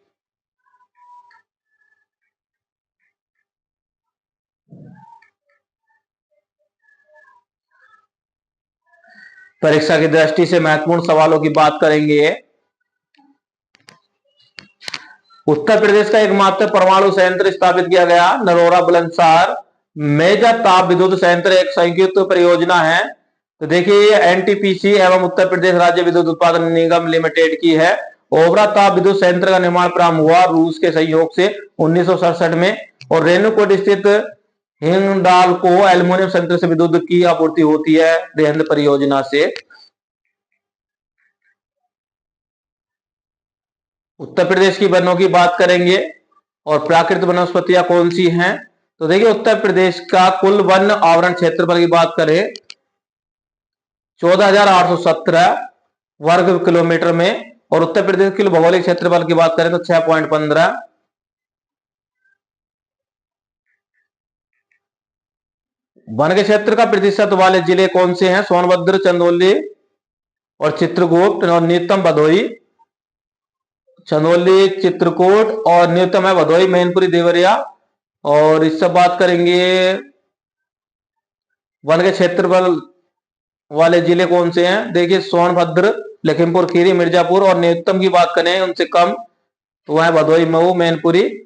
परीक्षा की दृष्टि से महत्वपूर्ण सवालों की बात करेंगे। उत्तर प्रदेश का एकमात्र परमाणु संयंत्र स्थापित किया गया नरोरा बुलंदशहर मेजा ताप विद्युत संयंत्र एक संयुक्त परियोजना है। तो देखिए ये एनटीपीसी एवं उत्तर प्रदेश राज्य विद्युत उत्पादन निगम लिमिटेड की है। ओबरा ताप विद्युत संयंत्र का निर्माण प्रारंभ हुआ रूस के सहयोग से 1967 में और रेणुकूट स्थित हिंडाल्को एल्यूमिनियम संयंत्र से विद्युत की आपूर्ति होती है रेहंद परियोजना से। उत्तर प्रदेश की वनों की बात करेंगे और प्राकृतिक वनस्पतियां कौन सी हैं। तो देखिए उत्तर प्रदेश का कुल वन आवरण क्षेत्रफल की बात करें 14,817 वर्ग किलोमीटर में और उत्तर प्रदेश के भौगोलिक क्षेत्रफल की बात करें तो 6.15। वन के क्षेत्र का प्रतिशत वाले जिले कौन से हैं। सोनभद्र, चंदौली और चित्रकूट और न्यूनतम भदोही। चंदौली, चित्रकूट और न्यूनतम है भदोही, मैनपुरी, देवरिया। और इससे बात करेंगे वन के क्षेत्रफल वाले जिले कौन से हैं। देखिए सोनभद्र, लखीमपुर खीरी, मिर्जापुर और न्यूनतम की बात करें उनसे कम तो वह भदोही, मऊ, मैनपुरी।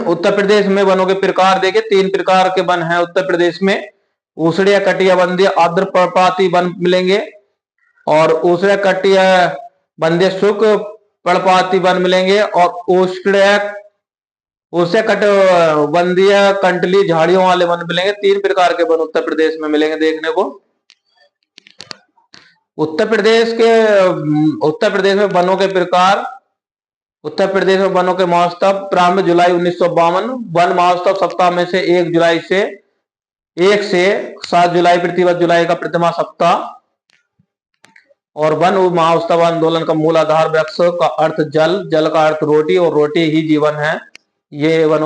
उत्तर प्रदेश में वनों के प्रकार देखे 3 प्रकार के वन हैं उत्तर प्रदेश में। ऊसड़िया कटियाबंदी आर्द्र पर्णपाती वन मिलेंगे और ऊसड़िया कटिया बंदे शुष्क पर्णपाती वन मिलेंगे और उसे कटबंदीय कंटली झाड़ियों वाले वन मिलेंगे। 3 प्रकार के वन उत्तर प्रदेश में मिलेंगे देखने को। उत्तर प्रदेश में वनों के प्रकार। उत्तर प्रदेश में वनों के महोत्सव प्रारंभ जुलाई 1952। वन महोत्सव सप्ताह में से 1 से 7 जुलाई प्रतिवर्ष जुलाई का प्रतिमा सप्ताह। और वन महोत्सव आंदोलन का मूल आधार वृक्ष का अर्थ जल, जल का अर्थ रोटी और रोटी ही जीवन है। ये वन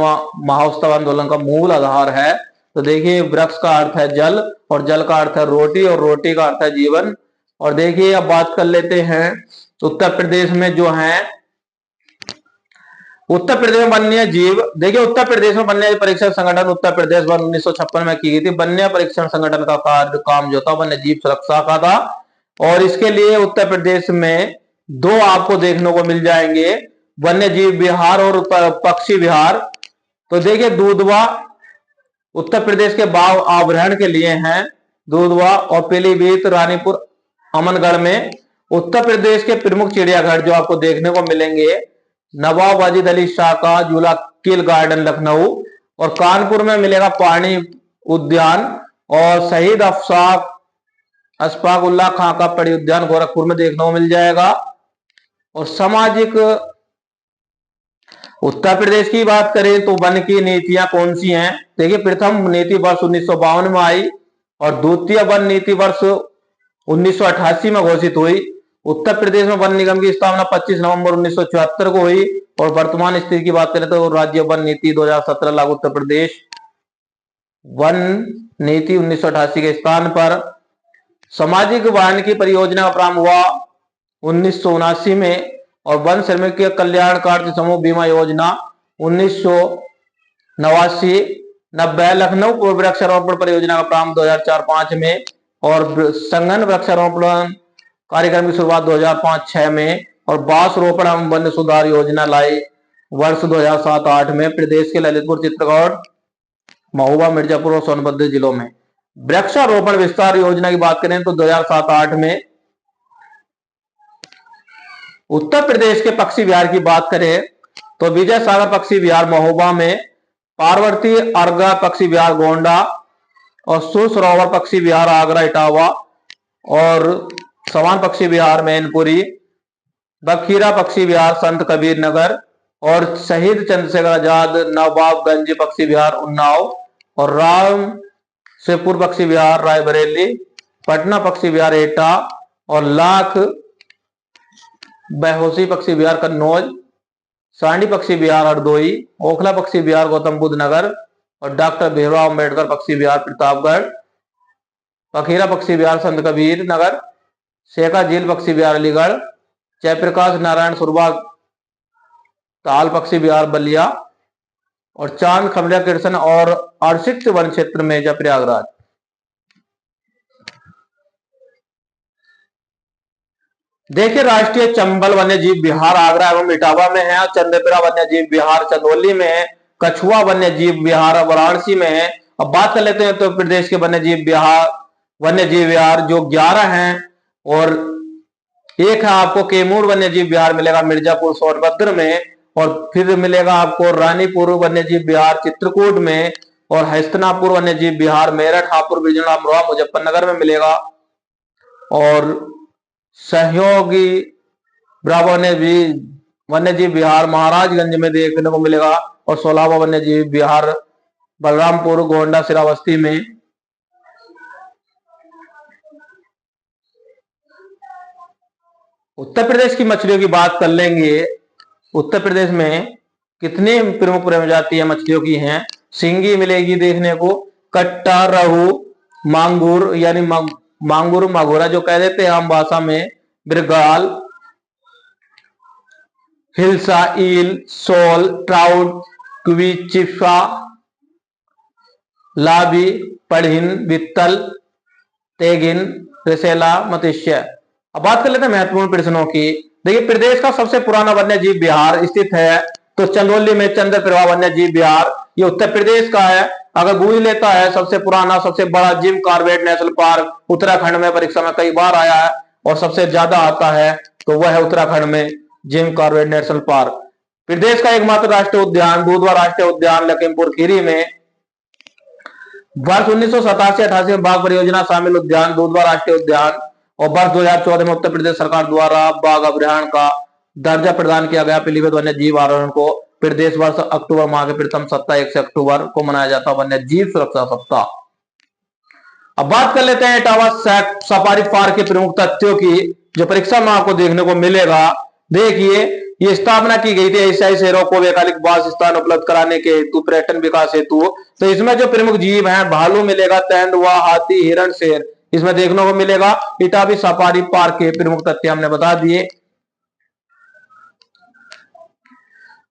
महोत्सव आंदोलन का मूल आधार है। तो देखिए वृक्ष का अर्थ है जल और जल का अर्थ है रोटी और रोटी का अर्थ है जीवन। और देखिए अब बात कर लेते हैं उत्तर प्रदेश में जो है उत्तर प्रदेश में वन्य जीव। देखिए उत्तर प्रदेश में वन्य परीक्षण संगठन उत्तर प्रदेश वन 1956 में की गई थी। वन्य परीक्षण संगठन का कार्य काम जो था वन्य जीव सुरक्षा का था और इसके लिए उत्तर प्रदेश में 2 आपको देखने को मिल जाएंगे, वन्य जीव विहार और पक्षी विहार। तो देखिए दूधवा उत्तर प्रदेश के बाघ आभरण के लिए हैं दूधवा और पीलीभीत, रानीपुर, अमनगढ़ में। उत्तर प्रदेश के प्रमुख चिड़ियाघर जो आपको देखने को मिलेंगे नवाब वाजिद अली शाह का झूला किल गार्डन लखनऊ और कानपुर में मिलेगा पानी उद्यान और शहीद अशफाक उल्लाह खां का पड़ी उद्यान गोरखपुर में देखने को मिल जाएगा। और सामाजिक उत्तर प्रदेश की बात करें तो वन की नीतियां कौन सी हैं। देखिए प्रथम नीति वर्ष 1952 में आई और द्वितीय वन नीति वर्ष 1988 में घोषित हुई। उत्तर प्रदेश में वन निगम की स्थापना 25 नवंबर 1974 को हुई और वर्तमान स्थिति की बात करें तो राज्य वन नीति 2017 लागू। उत्तर प्रदेश वन नीति 1988 के स्थान पर सामाजिक वानिकी परियोजना का प्रारंभ हुआ 1979 में और वन श्रमिक कल्याण कार्य समूह बीमा योजना 1989-90। लखनऊ वृक्षारोपण परियोजना का प्रारंभ 2004-05 में और संघन वृक्षारोपण कार्यक्रम की शुरुआत 2005-06 में और बांस रोपण एवं वन सुधार योजना लाई वर्ष 2007-08 में प्रदेश के ललितपुर, चित्रकूट, महोबा, मिर्जापुर और सोनभद्र जिलों में। वृक्षारोपण विस्तार योजना की बात करें तो 2007-08 में। उत्तर प्रदेश के पक्षी विहार की बात करें तो विजय सागर पक्षी विहार महोबा में, पार्वती अर्गा पक्षी विहार गोंडा और सुसरोवर पक्षी विहार आगरा इटावा और सवान पक्षी विहार मैनपुरी, बखीरा पक्षी विहार संत कबीर नगर और शहीद चंद्रशेखर आजाद नवाबगंज पक्षी विहार उन्नाव और राम शिवपुर पक्षी विहार रायबरेली, पटना पक्षी विहार एटा और लाख बहोसी पक्षी विहार कन्नौज, सांडी पक्षी विहार हरदोई, ओखला पक्षी विहार गौतम बुद्ध नगर और डॉक्टर भीमराव अम्बेडकर पक्षी विहार प्रतापगढ़, पखीरा पक्षी विहार संत कबीर नगर, शेखा झील पक्षी विहार अलीगढ़, जयप्रकाश नारायण सुरभा ताल पक्षी विहार बलिया, और चांद खमरिया कृष्ण और आरक्षित वन क्षेत्र में जय प्रयागराज। देखिए राष्ट्रीय चंबल वन्य जीव विहार आगरा एवं इटावा में है, चंद्रपुरा वन्य जीव विहार चंदौली में है, कछुआ वन्य जीव विहार वाराणसी में है। अब बात कर लेते हैं उत्तर प्रदेश के वन्य जीव विहार जो 11 हैं, और एक है आपको कैमूर वन्य जीव विहार मिलेगा मिर्जापुर सोनभद्र में, और फिर मिलेगा आपको रानीपुर वन्य जीव विहार चित्रकूट में, और हस्तिनापुर वन्य जीव विहार मेरठ, हापुड़, बिजनौर, अमरोहा, मुजफ्फरनगर में मिलेगा, और सहयोगी ब्रावो वन्य जीव विहार महाराजगंज में देखने को मिलेगा, और सोलावा वन्य जीव विहार बलरामपुर, गोंडा, श्रावस्ती में। उत्तर प्रदेश की मछलियों की बात कर लेंगे। उत्तर प्रदेश में कितने प्रमुख प्रजातियां मछलियों की हैं। सिंगी मिलेगी देखने को, कट्टा, रहू, मांगुर यानी मांगुर माघोरा जो कह देते हैं आम भाषा में, मृगाल, हिल्सा, ईल, सोल, ट्राउट, क्विचिफा, लाबी, पढ़िन, वित्तल, तेगिन, रेसेला, मत्स्य। अब बात कर लेते हैं महत्वपूर्ण प्रश्नों की। देखिए प्रदेश का सबसे पुराना वन्य जीव विहार स्थित है तो चंदौली में चंद्रप्रभा वन्य जीव विहार, ये उत्तर प्रदेश का है। अगर गूगल लेता है सबसे पुराना सबसे बड़ा Jim Corbett national park Uttarakhand में परीक्षा में कई बार आया है, और सबसे ज्यादा आता है तो वह है उत्तराखंड में जिम कॉर्बेट नेशनल पार्क। प्रदेश का एकमात्र राष्ट्रीय उद्यान दुधवा राष्ट्रीय उद्यान लखीमपुर खीरी में। वर्ष 1987-88 में बाघ परियोजना शामिल उद्यान दुधवा राष्ट्रीय उद्यान, और वर्ष 2014 में उत्तर प्रदेश सरकार द्वारा बाघ अभयारण्य का दर्जा प्रदान किया गया। पीलीभीत वन्य जीव अभयारण्य को प्रदेश वर्ष अक्टूबर माह के प्रथम सप्ताह 1 से अक्टूबर को मनाया जाता है वन्य जीव सुरक्षा सप्ताह। अब बात कर लेते हैं इटावा सफारी पार्क के प्रमुख तथ्यों की जो परीक्षा में आपको देखने को मिलेगा। देखिए ये स्थापना की गई थी एशियाई शेरों को वैकल्पिक वास स्थान उपलब्ध कराने के हेतु, पर्यटन विकास हेतु। तो इसमें जो प्रमुख जीव हैं भालू मिलेगा, तेंदुआ, हाथी, हिरण, शेर इसमें देखने को मिलेगा। इटावी सफारी पार्क के प्रमुख तथ्य हमने बता दिए।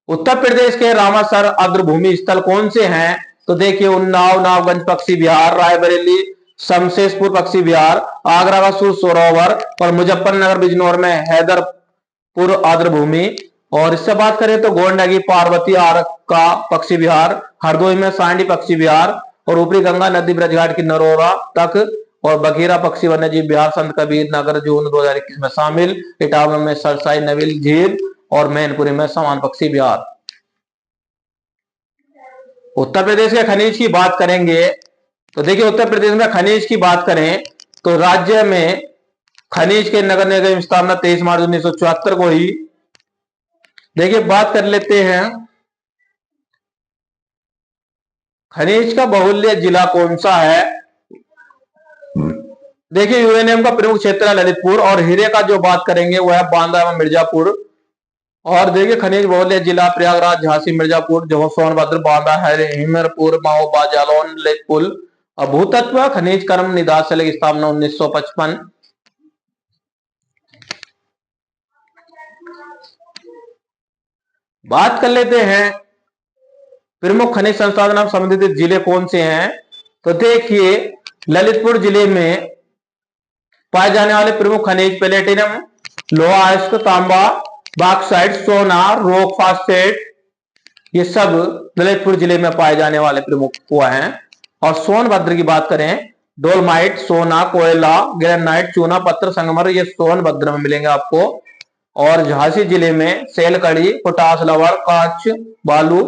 उत्तर प्रदेश के रामासर आर्द्रभूमि स्थल कौन से हैं तो देखिए उन्नाव नावगंज पक्षी विहार, रायबरेली शमशेरपुर पक्षी विहार, आगरा का सुर सरोवर, और मुजफ्फरनगर बिजनौर में हैदरपुर आर्द्रभूमि। और इससे बात करें तो गोंडा की पार्वती आर्क का पक्षी विहार, हरदोई में सांडी पक्षी विहार, और ऊपरी गंगा नदी ब्रजघाट की नरोरा तक, और बघीरा पक्षी वन्य जीव विहार संत कबीर नगर जून 2021 में शामिल। इटावा में सरसाई नविल झील, और मैनपुरी में समान पक्षी विहार। उत्तर प्रदेश के खनिज की बात करेंगे तो देखिए उत्तर प्रदेश में खनिज की बात करें तो राज्य में खनिज के नगर निगम स्थापना 23 मार्च 1974 को ही। देखिए बात कर लेते हैं खनिज का बहुल्य जिला कौन सा है। देखिए यूरेनियम का प्रमुख क्षेत्र है ललितपुर, और हीरे का जो बात करेंगे वह है बांदा एवं मिर्जापुर। और देखिए खनिज बहुल्य जिला प्रयागराज, झांसी, मिर्जापुर, जो सोनभद्र, बांदा है, हिमरपुर, महोबा, जालौन, लेपुल। भूतत्व खनिज कर्म निदान की स्थापना 1955। बात कर लेते हैं प्रमुख खनिज संसाधन संबंधित जिले कौन से हैं तो देखिए ललितपुर जिले में पाए जाने वाले प्रमुख खनिज प्लेटिनम, लोहा अयस्क, तांबा, बॉक्साइट, सोना, रॉक फास्फेट, ये सब ललितपुर जिले में पाए जाने वाले प्रमुख हुआ हैं। और सोनभद्र की बात करें डोलमाइट, सोना, कोयला, ग्रेनाइट, चूना पत्थर, संगमर, ये सोनभद्र में मिलेंगे आपको। और झांसी जिले में सेलकड़ी, पोटास, लवण, कांच, बालू,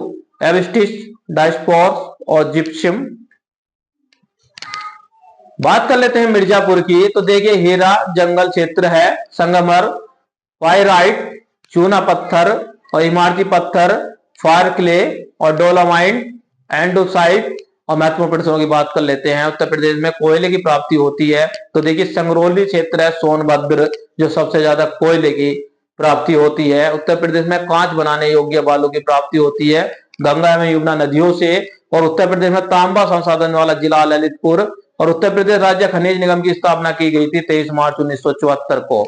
एविस्टिस, डायस्पोर्स और जिप्सम। बात कर लेते हैं मिर्जापुर की तो देखिए हीरा जंगल क्षेत्र है, संगमर, पाइराइट, चूना पत्थर और इमारती पत्थर, फायर क्ले और डोलामाइट, एंडोसाइट। और महत्वपूर्ण प्रश्नों की बात कर लेते हैं उत्तर प्रदेश में कोयले की प्राप्ति होती है तो देखिए संगरौली क्षेत्र है सोनभद्र जो सबसे ज्यादा कोयले की प्राप्ति होती है। उत्तर प्रदेश में कांच बनाने योग्य बालू की प्राप्ति होती है गंगा एवं यमुना नदियों से। और उत्तर प्रदेश में तांबा संसाधन वाला जिला ललितपुर, और उत्तर प्रदेश राज्य खनिज निगम की स्थापना की गई थी 23 मार्च 1974 को।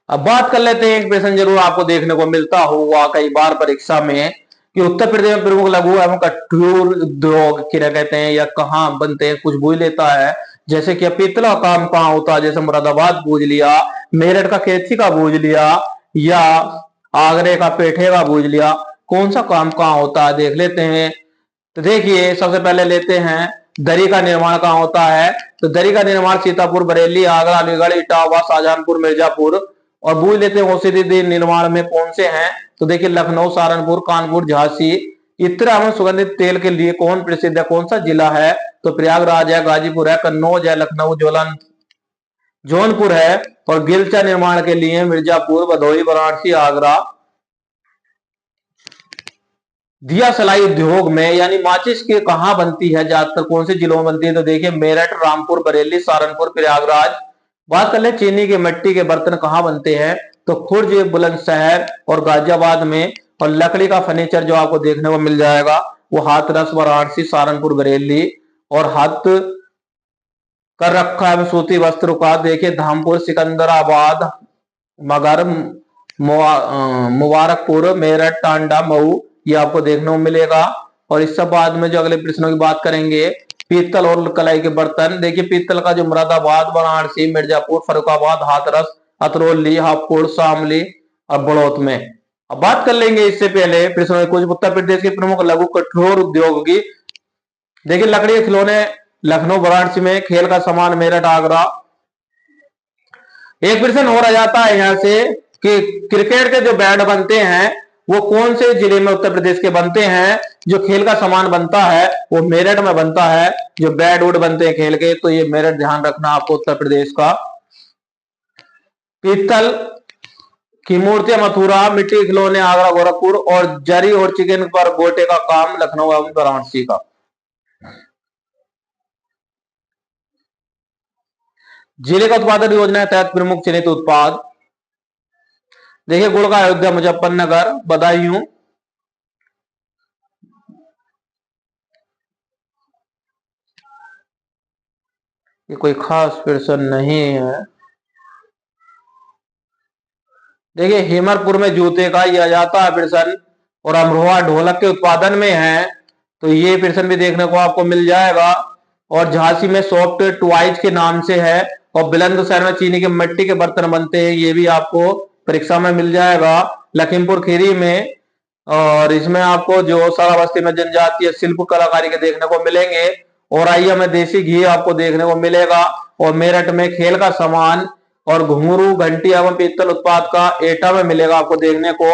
अब बात कर लेते हैं, एक प्रश्न जरूर आपको देखने को मिलता हुआ कई बार परीक्षा में कि उत्तर प्रदेश में प्रमुख लघु एवं कुटीर उद्योग क्या कहते हैं या कहाँ बनते हैं, कुछ पूछ लेता है। जैसे कि पीतला काम कहाँ होता है, जैसे मुरादाबाद पूछ लिया, मेरठ का कैथी का पूछ लिया, या आगरे का पेठे का पूछ लिया। कौन सा काम कहाँ होता है देख लेते हैं। तो देखिए सबसे पहले लेते हैं दरी का निर्माण कहाँ होता है। तो दरी का निर्माण सीतापुर, बरेली, आगरा, अलीगढ़, इटावा, शाहजहांपुर, मिर्जापुर। और बूझ लेते हैं औषधि निर्माण में कौन से हैं। तो देखिए लखनऊ, सहारनपुर, कानपुर, झांसी। इत्र एवं सुगंधित तेल के लिए कौन प्रसिद्ध है, कौन सा जिला है। तो प्रयागराज है, गाजीपुर है, कन्नौज है, लखनऊ, जौनपुर है। और गिलचा निर्माण के लिए मिर्जापुर, भदोही, वाराणसी, आगरा। दिया सलाई उद्योग में यानी माचिस के कहां बनती है, ज्यादातर कौन से जिलों में बनती है। तो देखिए मेरठ, रामपुर, बरेली, सहारनपुर, प्रयागराज। बात कर ले चीनी के मिट्टी के बर्तन कहां बनते हैं। तो खुर्ज, बुलंदशहर और गाजियाबाद में। और लकड़ी का फर्नीचर जो आपको देखने को मिल जाएगा वो हाथरस, वाराणसी, सहारनपुर, बरेली। और हाथ कर रखा है सूती वस्त्र का, देखिए धामपुर, सिकंदराबाद, मगर, मुबारकपुर, मेरठ, टांडा, मऊ। ये आपको देखने को मिलेगा। और इस सब बाद में जो अगले प्रश्नों की बात करेंगे, पीतल और कलाई के बर्तन। देखिए पीतल का जो मुरादाबाद, वाराणसी, मिर्जापुर, फर्रुखाबाद, हाथरस, अतरौली, हापुड़, शामली और बड़ौत में। अब बात कर लेंगे इससे पहले प्रश्नों में कुछ उत्तर प्रदेश के प्रमुख लघु कठोर उद्योग की। देखिए लकड़ी के खिलौने लखनऊ, वाराणसी में। खेल का सामान मेरठ, आगरा। एक प्रश्न और आ जाता है यहां से कि क्रिकेट के जो बैट बनते हैं वो कौन से जिले में उत्तर प्रदेश के बनते हैं। जो खेल का सामान बनता है वो मेरठ में बनता है। जो बैट वुड बनते हैं खेल के, तो ये मेरठ ध्यान रखना आपको उत्तर प्रदेश का। पीतल की मूर्तियां मथुरा, मिट्टी के खिलौने आगरा, गोरखपुर। और जरी और चिकन पर गोटे का काम लखनऊ एवं वाराणसी का। जिले का उत्पादन योजना के तहत प्रमुख चयनित उत्पाद। देखिए गुड़ का अयोध्या, मुजफ्फरनगर, बदायूं। ये कोई खास प्रश्न नहीं है। देखिए हेमरपुर में जूते का यह जाता है प्रश्न। और अमरोहा ढोलक के उत्पादन में है, तो ये प्रश्न भी देखने को आपको मिल जाएगा। और झांसी में सॉफ्ट टॉयज के नाम से है। और बुलंदशहर में चीनी के मिट्टी के बर्तन बनते हैं, ये भी आपको परीक्षा में मिल जाएगा। लखीमपुर खीरी में और इसमें आपको जो श्रावस्ती में जनजातीय शिल्प कलाकारी के देखने को मिलेंगे। औरैया में देसी घी आपको देखने को मिलेगा। और मेरठ में खेल का सामान और घुंघरू, घंटी एवं पीतल उत्पाद का एटा में मिलेगा आपको देखने को।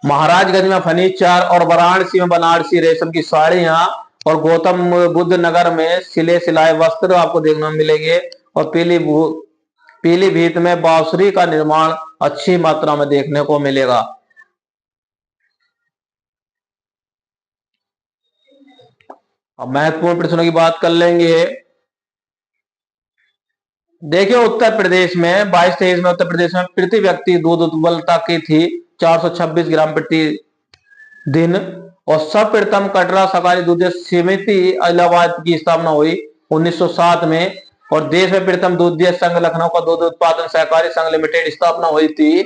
महाराजगंज में फर्नीचर और वाराणसी में बनारसी रेशम की साड़ियां। और गौतम बुद्ध नगर में सिले सिलाए वस्त्र आपको देखने में मिलेंगे। और पीलीभीत में बांसुरी का निर्माण अच्छी मात्रा में देखने को मिलेगा। अब महत्वपूर्ण प्रश्नों की बात कर लेंगे। देखिए उत्तर प्रदेश में 22-23 में उत्तर प्रदेश में प्रति व्यक्ति दूध उपलब्धता की थी 426 ग्राम प्रति दिन। और सर्वप्रथम कटरा सहकारी दूध समिति इलाहाबाद की स्थापना हुई 1907 में। और देश में प्रथम दूध संघ लखनऊ का दूध उत्पादन सहकारी संघ लिमिटेड स्थापना हुई थी,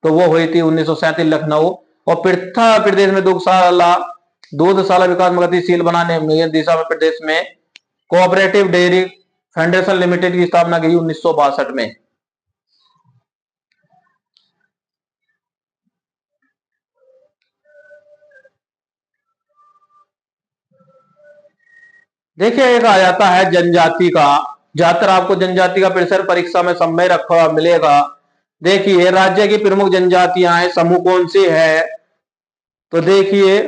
तो वो हुई थी 1937 लखनऊ। और प्रदेश में दूधशाला विकास में गतिशील बनाने में दिशा में प्रदेश में कोऑपरेटिव डेयरी फेडरेशन लिमिटेड की स्थापना की 1962 में। देखिए एक आ जाता है जनजाति का। ज्यादातर आपको जनजाति का प्रश्न परीक्षा में समय रखा हुआ मिलेगा। देखिए राज्य की प्रमुख जनजातियां हैं, समूह कौन से है। तो देखिए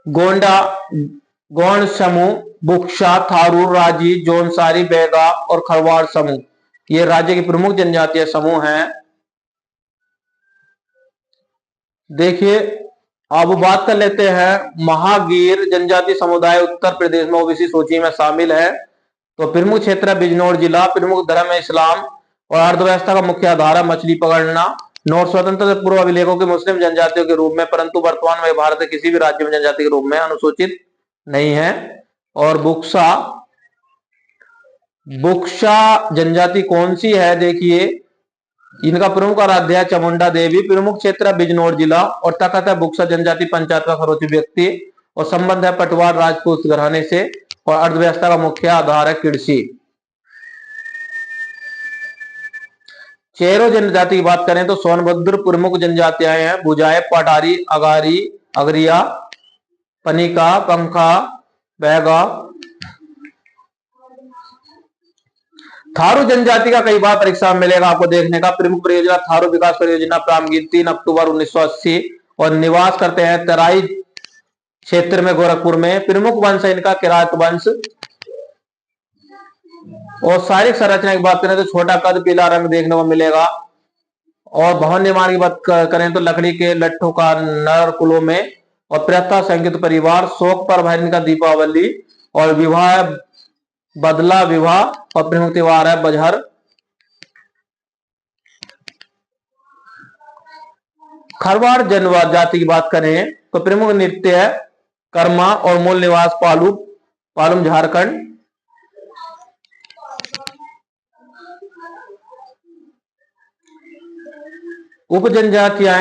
गोंडा, गौण समूह, बुक्शा, थारू, राजी, जौनसारी, बैगा और खरवाड़ समूह, ये राज्य की प्रमुख जनजातीय समूह हैं। देखिए अब बात कर लेते हैं महागीर जनजाति समुदाय उत्तर प्रदेश में ओबीसी सूची में शामिल है। तो प्रमुख क्षेत्र है बिजनौर जिला, प्रमुख धर्म है इस्लाम और अर्थव्यवस्था का मुख्य आधार है मछली पकड़ना। नॉर्थ स्वतंत्र से पूर्व अभिलेखों के मुस्लिम जनजातियों के रूप में, परंतु वर्तमान में भारत के किसी भी राज्य में जनजाति के रूप में अनुसूचित नहीं है। और बुक्सा बुक्सा जनजाति कौन सी है, देखिए इनका प्रमुख आराध्या चामुंडा देवी, प्रमुख क्षेत्र बिजनौर जिला और तखत है बुक्सा जनजाति पंचायत का सर्वोच्च व्यक्ति और संबंध है पटवार राजपूत घराने से और अर्थव्यवस्था का मुख्य आधार है कृषि। चेरो जनजाति की बात करें तो सोनभद्र प्रमुख जनजातियां हैं बुझाए, पटारी, अगारी, अगरिया, पनिका, पंखा, बैगा। थारू जनजाति का कई बार परीक्षा में मिलेगा आपको देखने का। प्रमुख परियोजना थारू विकास परियोजना प्रारंभ 3 अक्टूबर 1980 और निवास करते हैं तराई क्षेत्र में गोरखपुर में। प्रमुख वंश है इनका किरात वंश। और शारीरिक संरचना की बात करें तो छोटा कद, पीला रंग देखने को मिलेगा। और भवन निर्माण की बात करें तो लकड़ी के लट्ठों का नर कुलों में और प्रथा संगीत परिवार। शोक पर है इनका दीपावली और विवाह बदला विवाह और प्रमुख त्योहार है बजहर। खरवाड़ जनजाति की बात करें तो प्रमुख नृत्य है कर्मा और मूल निवास पालुम झारखंड। उप जनजातियां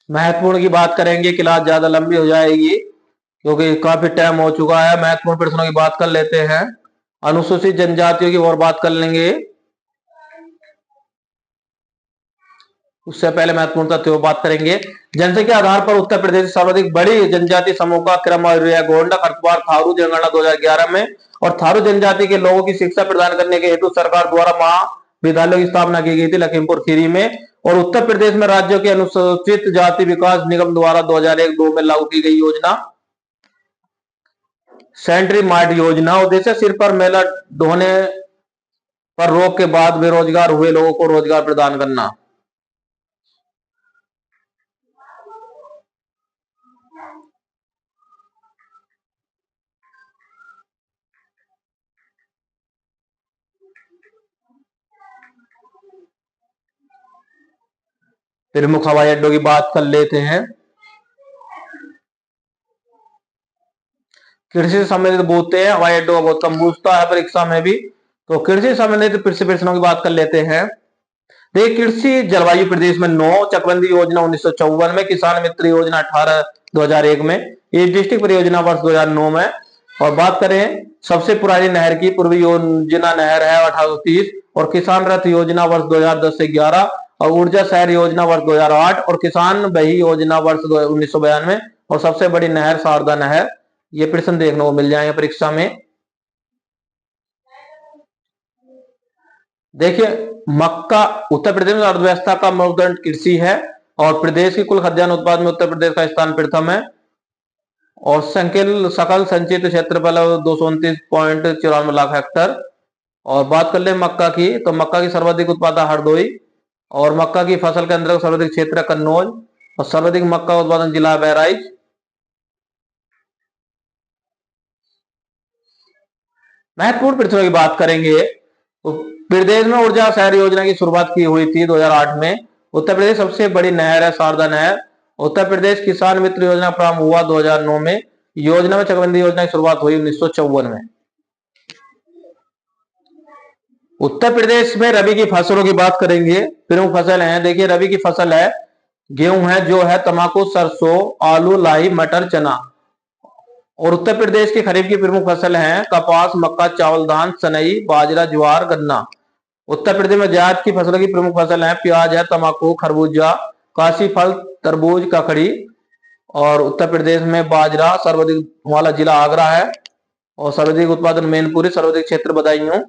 महत्वपूर्ण की बात करेंगे, क्लास ज्यादा लंबी हो जाएगी क्योंकि काफी टाइम हो चुका है। महत्वपूर्ण प्रश्नों की बात कर लेते हैं। अनुसूचित जनजातियों की और बात कर लेंगे, उससे पहले महत्वपूर्ण तथ्यों बात करेंगे। जनसंख्या आधार पर उत्तर प्रदेश सर्वाधिक बड़ी जनजाति समूह का क्रम गोंडा, खरपतवार, थारू जनगणना 2011 में। और थारू जनजाति के लोगों की शिक्षा प्रदान करने के हेतु सरकार द्वारा महाविद्यालयों की स्थापना की गई थी लखीमपुर खीरी में। और उत्तर प्रदेश में राज्यों के अनुसूचित जाति विकास निगम द्वारा 2001-2 में लागू की गई योजना सेंट्री मार्ट योजना। उद्देश्य सिर पर मेला ढोने पर रोक के बाद बेरोजगार हुए लोगों को रोजगार प्रदान करना। प्रमुख हवाई अड्डों की बात कर लेते हैं। कृषि से संबंधित पूछते हैं, हवाई अड्डों का बहुत कम पूछता है परीक्षा में भी। तो कृषि से संबंधित प्रश्नों की बात कर लेते हैं। देखिए कृषि जलवायु प्रदेश में 9, चकबंदी योजना 1954 में, किसान मित्र योजना 2001 में, ये डिस्ट्रिक्ट परियोजना वर्ष 2009 में। और बात करें सबसे पुरानी नहर की, पूर्वी योजना नहर है 1830 और किसान रथ योजना वर्ष 2010 से 11 और ऊर्जा शहर योजना वर्ष 2008 और किसान बही योजना वर्ष 1992 और सबसे बड़ी नहर शारदा नहर। ये प्रश्न देखने को मिल जाएंगे परीक्षा में। देखिए मक्का उत्तर प्रदेश में अर्थव्यवस्था का मूलधन कृषि है और प्रदेश की कुल खाद्यान्न उत्पादन में उत्तर प्रदेश का स्थान प्रथम है। और सकल संचित क्षेत्रफल 229.94 लाख हेक्टर। और बात कर ले मक्का की, तो मक्का की सर्वाधिक उत्पादक हरदोई और मक्का की फसल के अंदर सर्वाधिक क्षेत्र कन्नौज और सर्वाधिक मक्का उत्पादन जिला बहराइच। महत्वपूर्ण प्रश्नों की बात करेंगे तो प्रदेश में ऊर्जा शहर योजना की शुरुआत की हुई थी 2008 में। उत्तर प्रदेश सबसे बड़ी नहर है शारदा नहर। उत्तर प्रदेश किसान मित्र योजना प्रारंभ हुआ 2009 में। योजना में चकबंदी योजना की शुरुआत हुई 1954 में। उत्तर प्रदेश में रबी की फसलों की बात करेंगे। प्रमुख फसल है, देखिए रबी की फसल है गेहूं है, जो है तंबाकू, सरसों, आलू, लाई, मटर, चना। और उत्तर प्रदेश की खरीफ की प्रमुख फसल है कपास, मक्का, चावल, धान, सनई, बाजरा, ज्वार, गन्ना। उत्तर प्रदेश में जायद की फसलों की प्रमुख फसल है प्याज है, तंबाकू, खरबूजा, काशी फल, तरबूज, ककड़ी। और उत्तर प्रदेश में बाजरा सर्वाधिक वाला जिला आगरा है और सर्वाधिक उत्पादन मैनपुरी, सर्वाधिक क्षेत्र बदायूं।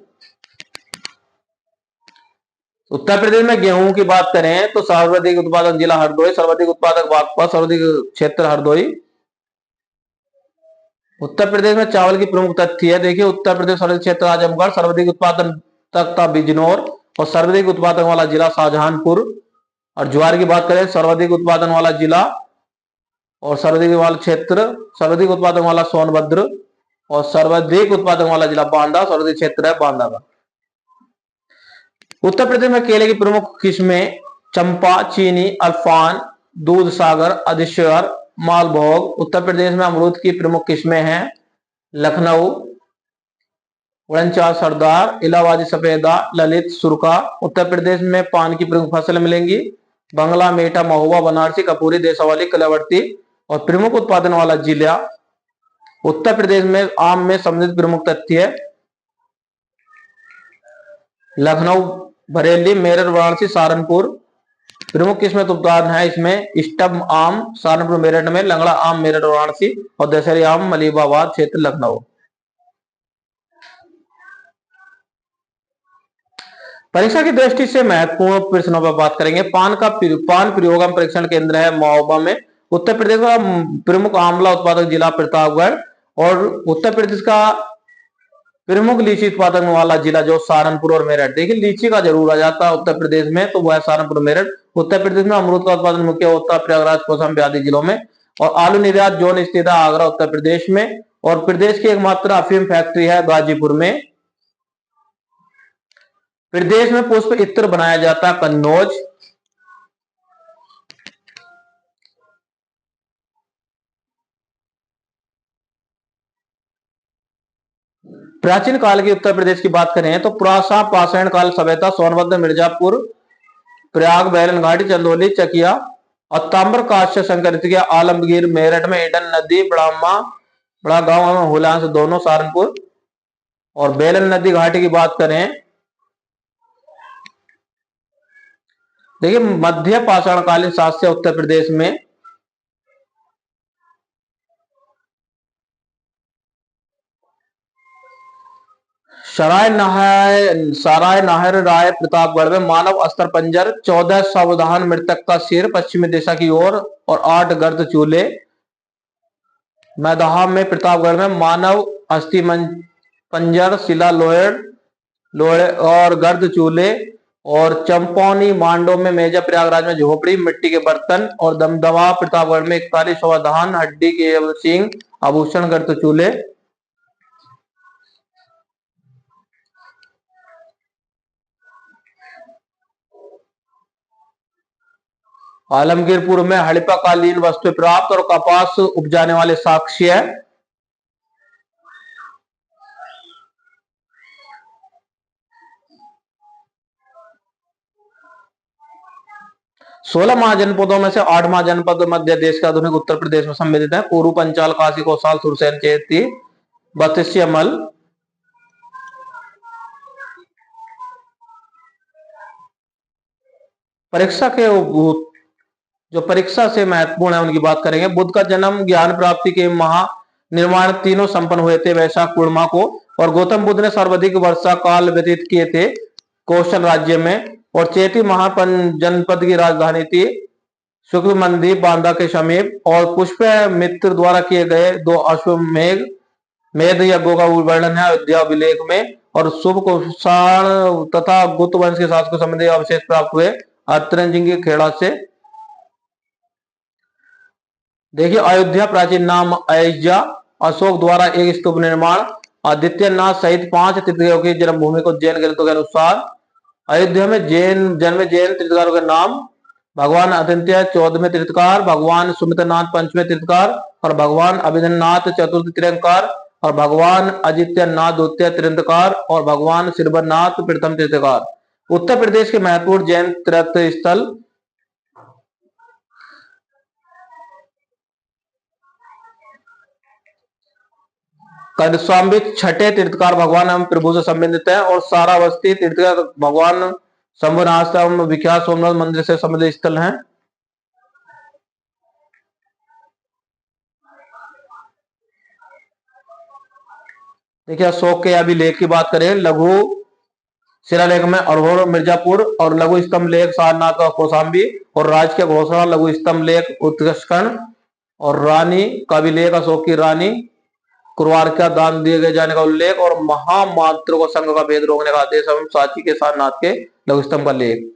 उत्तर प्रदेश में गेहूं की बात करें तो सर्वाधिक उत्पादन जिला हरदोई, सर्वाधिक उत्पादक बागपत, सर्वाधिक क्षेत्र हरदोई। उत्तर प्रदेश में चावल की प्रमुख तथ्य है। देखिए उत्तर प्रदेश सर्वाधिक क्षेत्र आजमगढ़, सर्वाधिक उत्पादन तक बिजनौर और सर्वाधिक उत्पादन वाला जिला शाहजहांपुर। और ज्वार की बात करें सर्वाधिक उत्पादन वाला जिला और सर्वाधिक वाला क्षेत्र, सर्वाधिक उत्पादन वाला सोनभद्र और सर्वाधिक उत्पादन वाला जिला बांदा, सर्वाधिक क्षेत्र है बांदा का। उत्तर प्रदेश में केले की प्रमुख किस्में चंपा, चीनी, अल्फान, दूध सागर, अधीश्वर, मालभोग। उत्तर प्रदेश में अमरूद की प्रमुख किस्में हैं लखनऊ, उड़नचा सरदार, इलाहाबादी सफेदा, ललित, सुरखा। उत्तर प्रदेश में पान की प्रमुख फसलें मिलेंगी बंगला, मेटा, महुआ, बनारसी, कपूरी, देशावाली, कलावर्ती। और प्रमुख उत्पादन वाला जिला उत्तर प्रदेश में आम में समृद्ध प्रमुख तथ्य है लखनऊ, बरेली, मेरठ, वाराणसी, सहारनपुर। प्रमुख किस्में उत्पादन है इसमें स्टब आम सहारनपुर मेरठ में, लंगड़ा आम मेरठ वाराणसी और दशहरी आम मलिबाबाद क्षेत्र लखनऊ। परीक्षा की दृष्टि से महत्वपूर्ण प्रश्नों पर बात करेंगे। पान प्रयोगम परीक्षण केंद्र है महोबा में। उत्तर प्रदेश का प्रमुख आंवला उत्पादक जिला प्रतापगढ़ और उत्तर प्रदेश का प्रमुख लीची उत्पादन वाला जिला जो सहारनपुर और मेरठ। देखिए लीची का जरूर आ जाता है उत्तर प्रदेश में, तो वह सहारनपुर मेरठ। उत्तर प्रदेश में अमरूद का उत्पादन मुख्य होता है प्रयागराज, कौशाम्बी आदि जिलों में। और आलू निर्यात जोन स्थित है आगरा उत्तर प्रदेश में। और प्रदेश की एकमात्र अफीम फैक्ट्री है गाजीपुर में। प्रदेश में पुष्प इत्र बनाया जाता है कन्नौज। प्राचीन काल की उत्तर प्रदेश की बात करें तो पुरासा पाषाण काल सभ्यता सोनभद्र, मिर्जापुर, प्रयाग, बैलन घाटी, चंदौली, चकिया और ताम्र काश्य संकरित आलमगीर, मेरठ में ईडन नदी, बड़ा गांव में हुलांस दोनों सहारनपुर। और बेलन नदी घाटी की बात करें देखिए मध्य पाषाणकालीन शास्य उत्तर प्रदेश में। सराय नाहर राय प्रतापगढ़ में मानव अस्त्र पंजर, 14 सावधान मृतक का सिर पश्चिमी दिशा की ओर और 8 गर्द चूल्हे। मैदाहा में प्रतापगढ़ में मानव अस्थि पंजर, शिला लोहे और गर्द चूल्हे। और चंपौनी मांडो में मेजा प्रयागराज में झोपड़ी मिट्टी के बर्तन। और दमदमा प्रतापगढ़ में 41 सावधान हड्डी के सिंह आभूषण गर्द चूल्हे। आलमगीरपुर में हड़प्पा कालीन वस्तु प्राप्त और कपास उपजाने वाले साक्ष्य है। 16 महाजनपदों में से 8 महाजनपद मध्य देश के आधुनिक उत्तर प्रदेश में सम्मिलित है। पूर्व पंचाल, काशी, कौशाल, सुरसैन, चेती, बत्तीसी, मल। परीक्षा के जो परीक्षा से महत्वपूर्ण है उनकी बात करेंगे। बुद्ध का जन्म, ज्ञान प्राप्ति के महानिर्माण तीनों संपन्न हुए थे वैशाख पूर्णिमा को। और गौतम बुद्ध ने सर्वाधिक वर्षा काल व्यतीत किए थे कौशल राज्य में। और चेती जनपद की राजधानी थी शुक्ल मंदिर बांदा के समीप। और पुष्प मित्र द्वारा किए गए 2 अश्वमेध यज्ञों का वर्णन है अयोध्या अभिलेख में। और शुभ कुषाण तथा गुप्त वंश के शासकों संबंधी अवशेष प्राप्त हुए अतरंजिंग की खेड़ा से। देखिए अयोध्या प्राचीन नाम अयोध्या, अशोक द्वारा एक स्तूप निर्माण, आदित्यनाथ सहित 5 तीर्थंकरों की जन्मभूमि को जैन ग्रंथों के अनुसार। अयोध्या में जन्मे जैन तीर्थंकरों के नाम भगवान अदित्य 14वें तीर्थंकर, भगवान सुमित्रनाथ 5वें तीर्थंकर और भगवान अभिधननाथ 4th तीर्थंकर और भगवान अजित्यनाथ 2य तीर्थंकर और भगवान श्रीवरनाथ 1म तीर्थंकर। उत्तर प्रदेश के महत्वपूर्ण जैन तीर्थ स्थल कौशाम्बी 6ठे तीर्थंकर भगवान एवं प्रभु से संबंधित है। और सारावस्ती तीर्थंकर भगवान शंभुनाथ एवं विख्यात सोमनाथ मंदिर से संबंधित स्थल हैं। देखिए अशोक के अभिलेख की बात करें, लघु शिलालेख में अरहोर मिर्जापुर और लघु स्तंभ लेख सारनाथ का कौशाम्बी और राज के घोषणा लघु स्तंभ लेख उत्कर्षण और रानी का अभिलेख अशोक की रानी। कुरवार का दान दिए गए जाने का उल्लेख और महामात्र को संघ का भेद रोकने का आदेश एवं सांची के सारनाथ के लघु स्तंभ का लेख।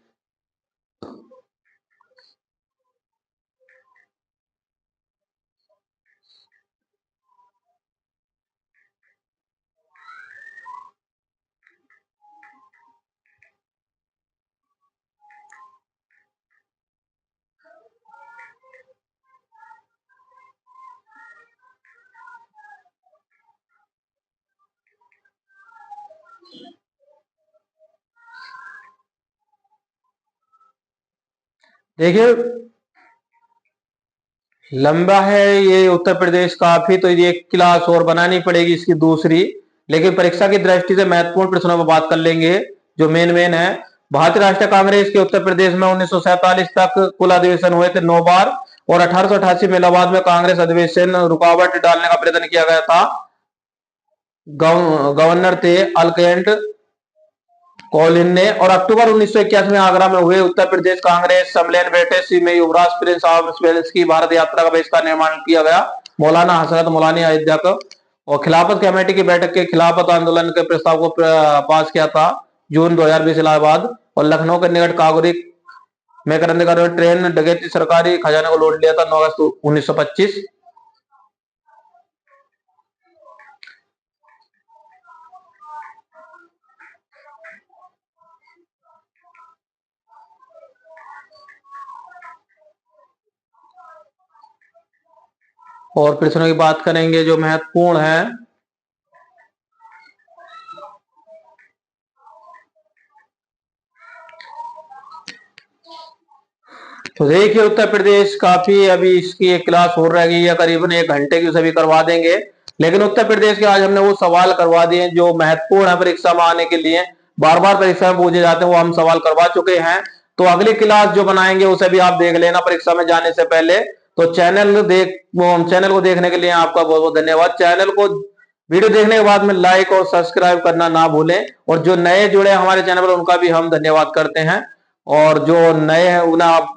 देखिए लंबा है ये उत्तर प्रदेश काफी, तो ये एक क्लास और बनानी पड़ेगी इसकी दूसरी, लेकिन परीक्षा की दृष्टि से महत्वपूर्ण प्रश्नों पर बात कर लेंगे जो मेन है। भारतीय राष्ट्रीय कांग्रेस के उत्तर प्रदेश में 1947 तक कुल अधिवेशन हुए थे 9 बार और 1888 में इलाहाबाद में कांग्रेस अधिवेशन रुकावट डालने का प्रयत्न किया गया था। गवर्नर थे अल्केंट कॉलिन ने। और अक्टूबर 1981 में आगरा में हुए उत्तर प्रदेश कांग्रेस सम्मेलन बैठक में युवराज प्रिंस ऑफ वेल्स की भारत यात्रा का बहिष्कार निर्माण किया गया। मौलाना हजरत मौलानी अयोध्या को और खिलाफत कमेटी की बैठक के खिलाफत आंदोलन के प्रस्ताव को पास किया था जून 2020 इलाहाबाद। और लखनऊ के निकट कागुरी में क्रांतिकारियों ट्रेन डकैती सरकारी खजाने को लूट लिया था 9 अगस्त 1925। और प्रश्नों की बात करेंगे जो महत्वपूर्ण है। तो देखिए उत्तर प्रदेश काफी, अभी इसकी एक क्लास हो रह गई है करीबन 1 घंटे की, सभी करवा देंगे। लेकिन उत्तर प्रदेश के आज हमने वो सवाल करवा दिए जो महत्वपूर्ण है परीक्षा में आने के लिए, बार बार परीक्षा में पूछे जाते हैं, वो हम सवाल करवा चुके हैं। तो अगली क्लास जो बनाएंगे उसे भी आप देख लेना परीक्षा में जाने से पहले। तो चैनल को देखने के लिए आपका बहुत बहुत धन्यवाद। चैनल को वीडियो देखने के बाद में लाइक और सब्सक्राइब करना ना भूलें। और जो नए जुड़े हमारे चैनल पर उनका भी हम धन्यवाद करते हैं। और जो नए हैं उन्हें आप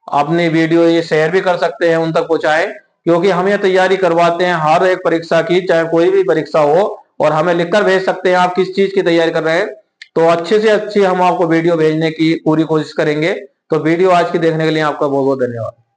अपनी वीडियो ये शेयर भी कर सकते हैं, उन तक पहुंचाएं, क्योंकि हम ये तैयारी करवाते हैं हर एक परीक्षा की, चाहे कोई भी परीक्षा हो। और हमें लिखकर भेज सकते हैं आप किस चीज की तैयारी कर रहे हैं, तो अच्छे से अच्छी हम आपको वीडियो भेजने की पूरी कोशिश करेंगे। तो वीडियो आज की देखने के लिए आपका बहुत बहुत धन्यवाद।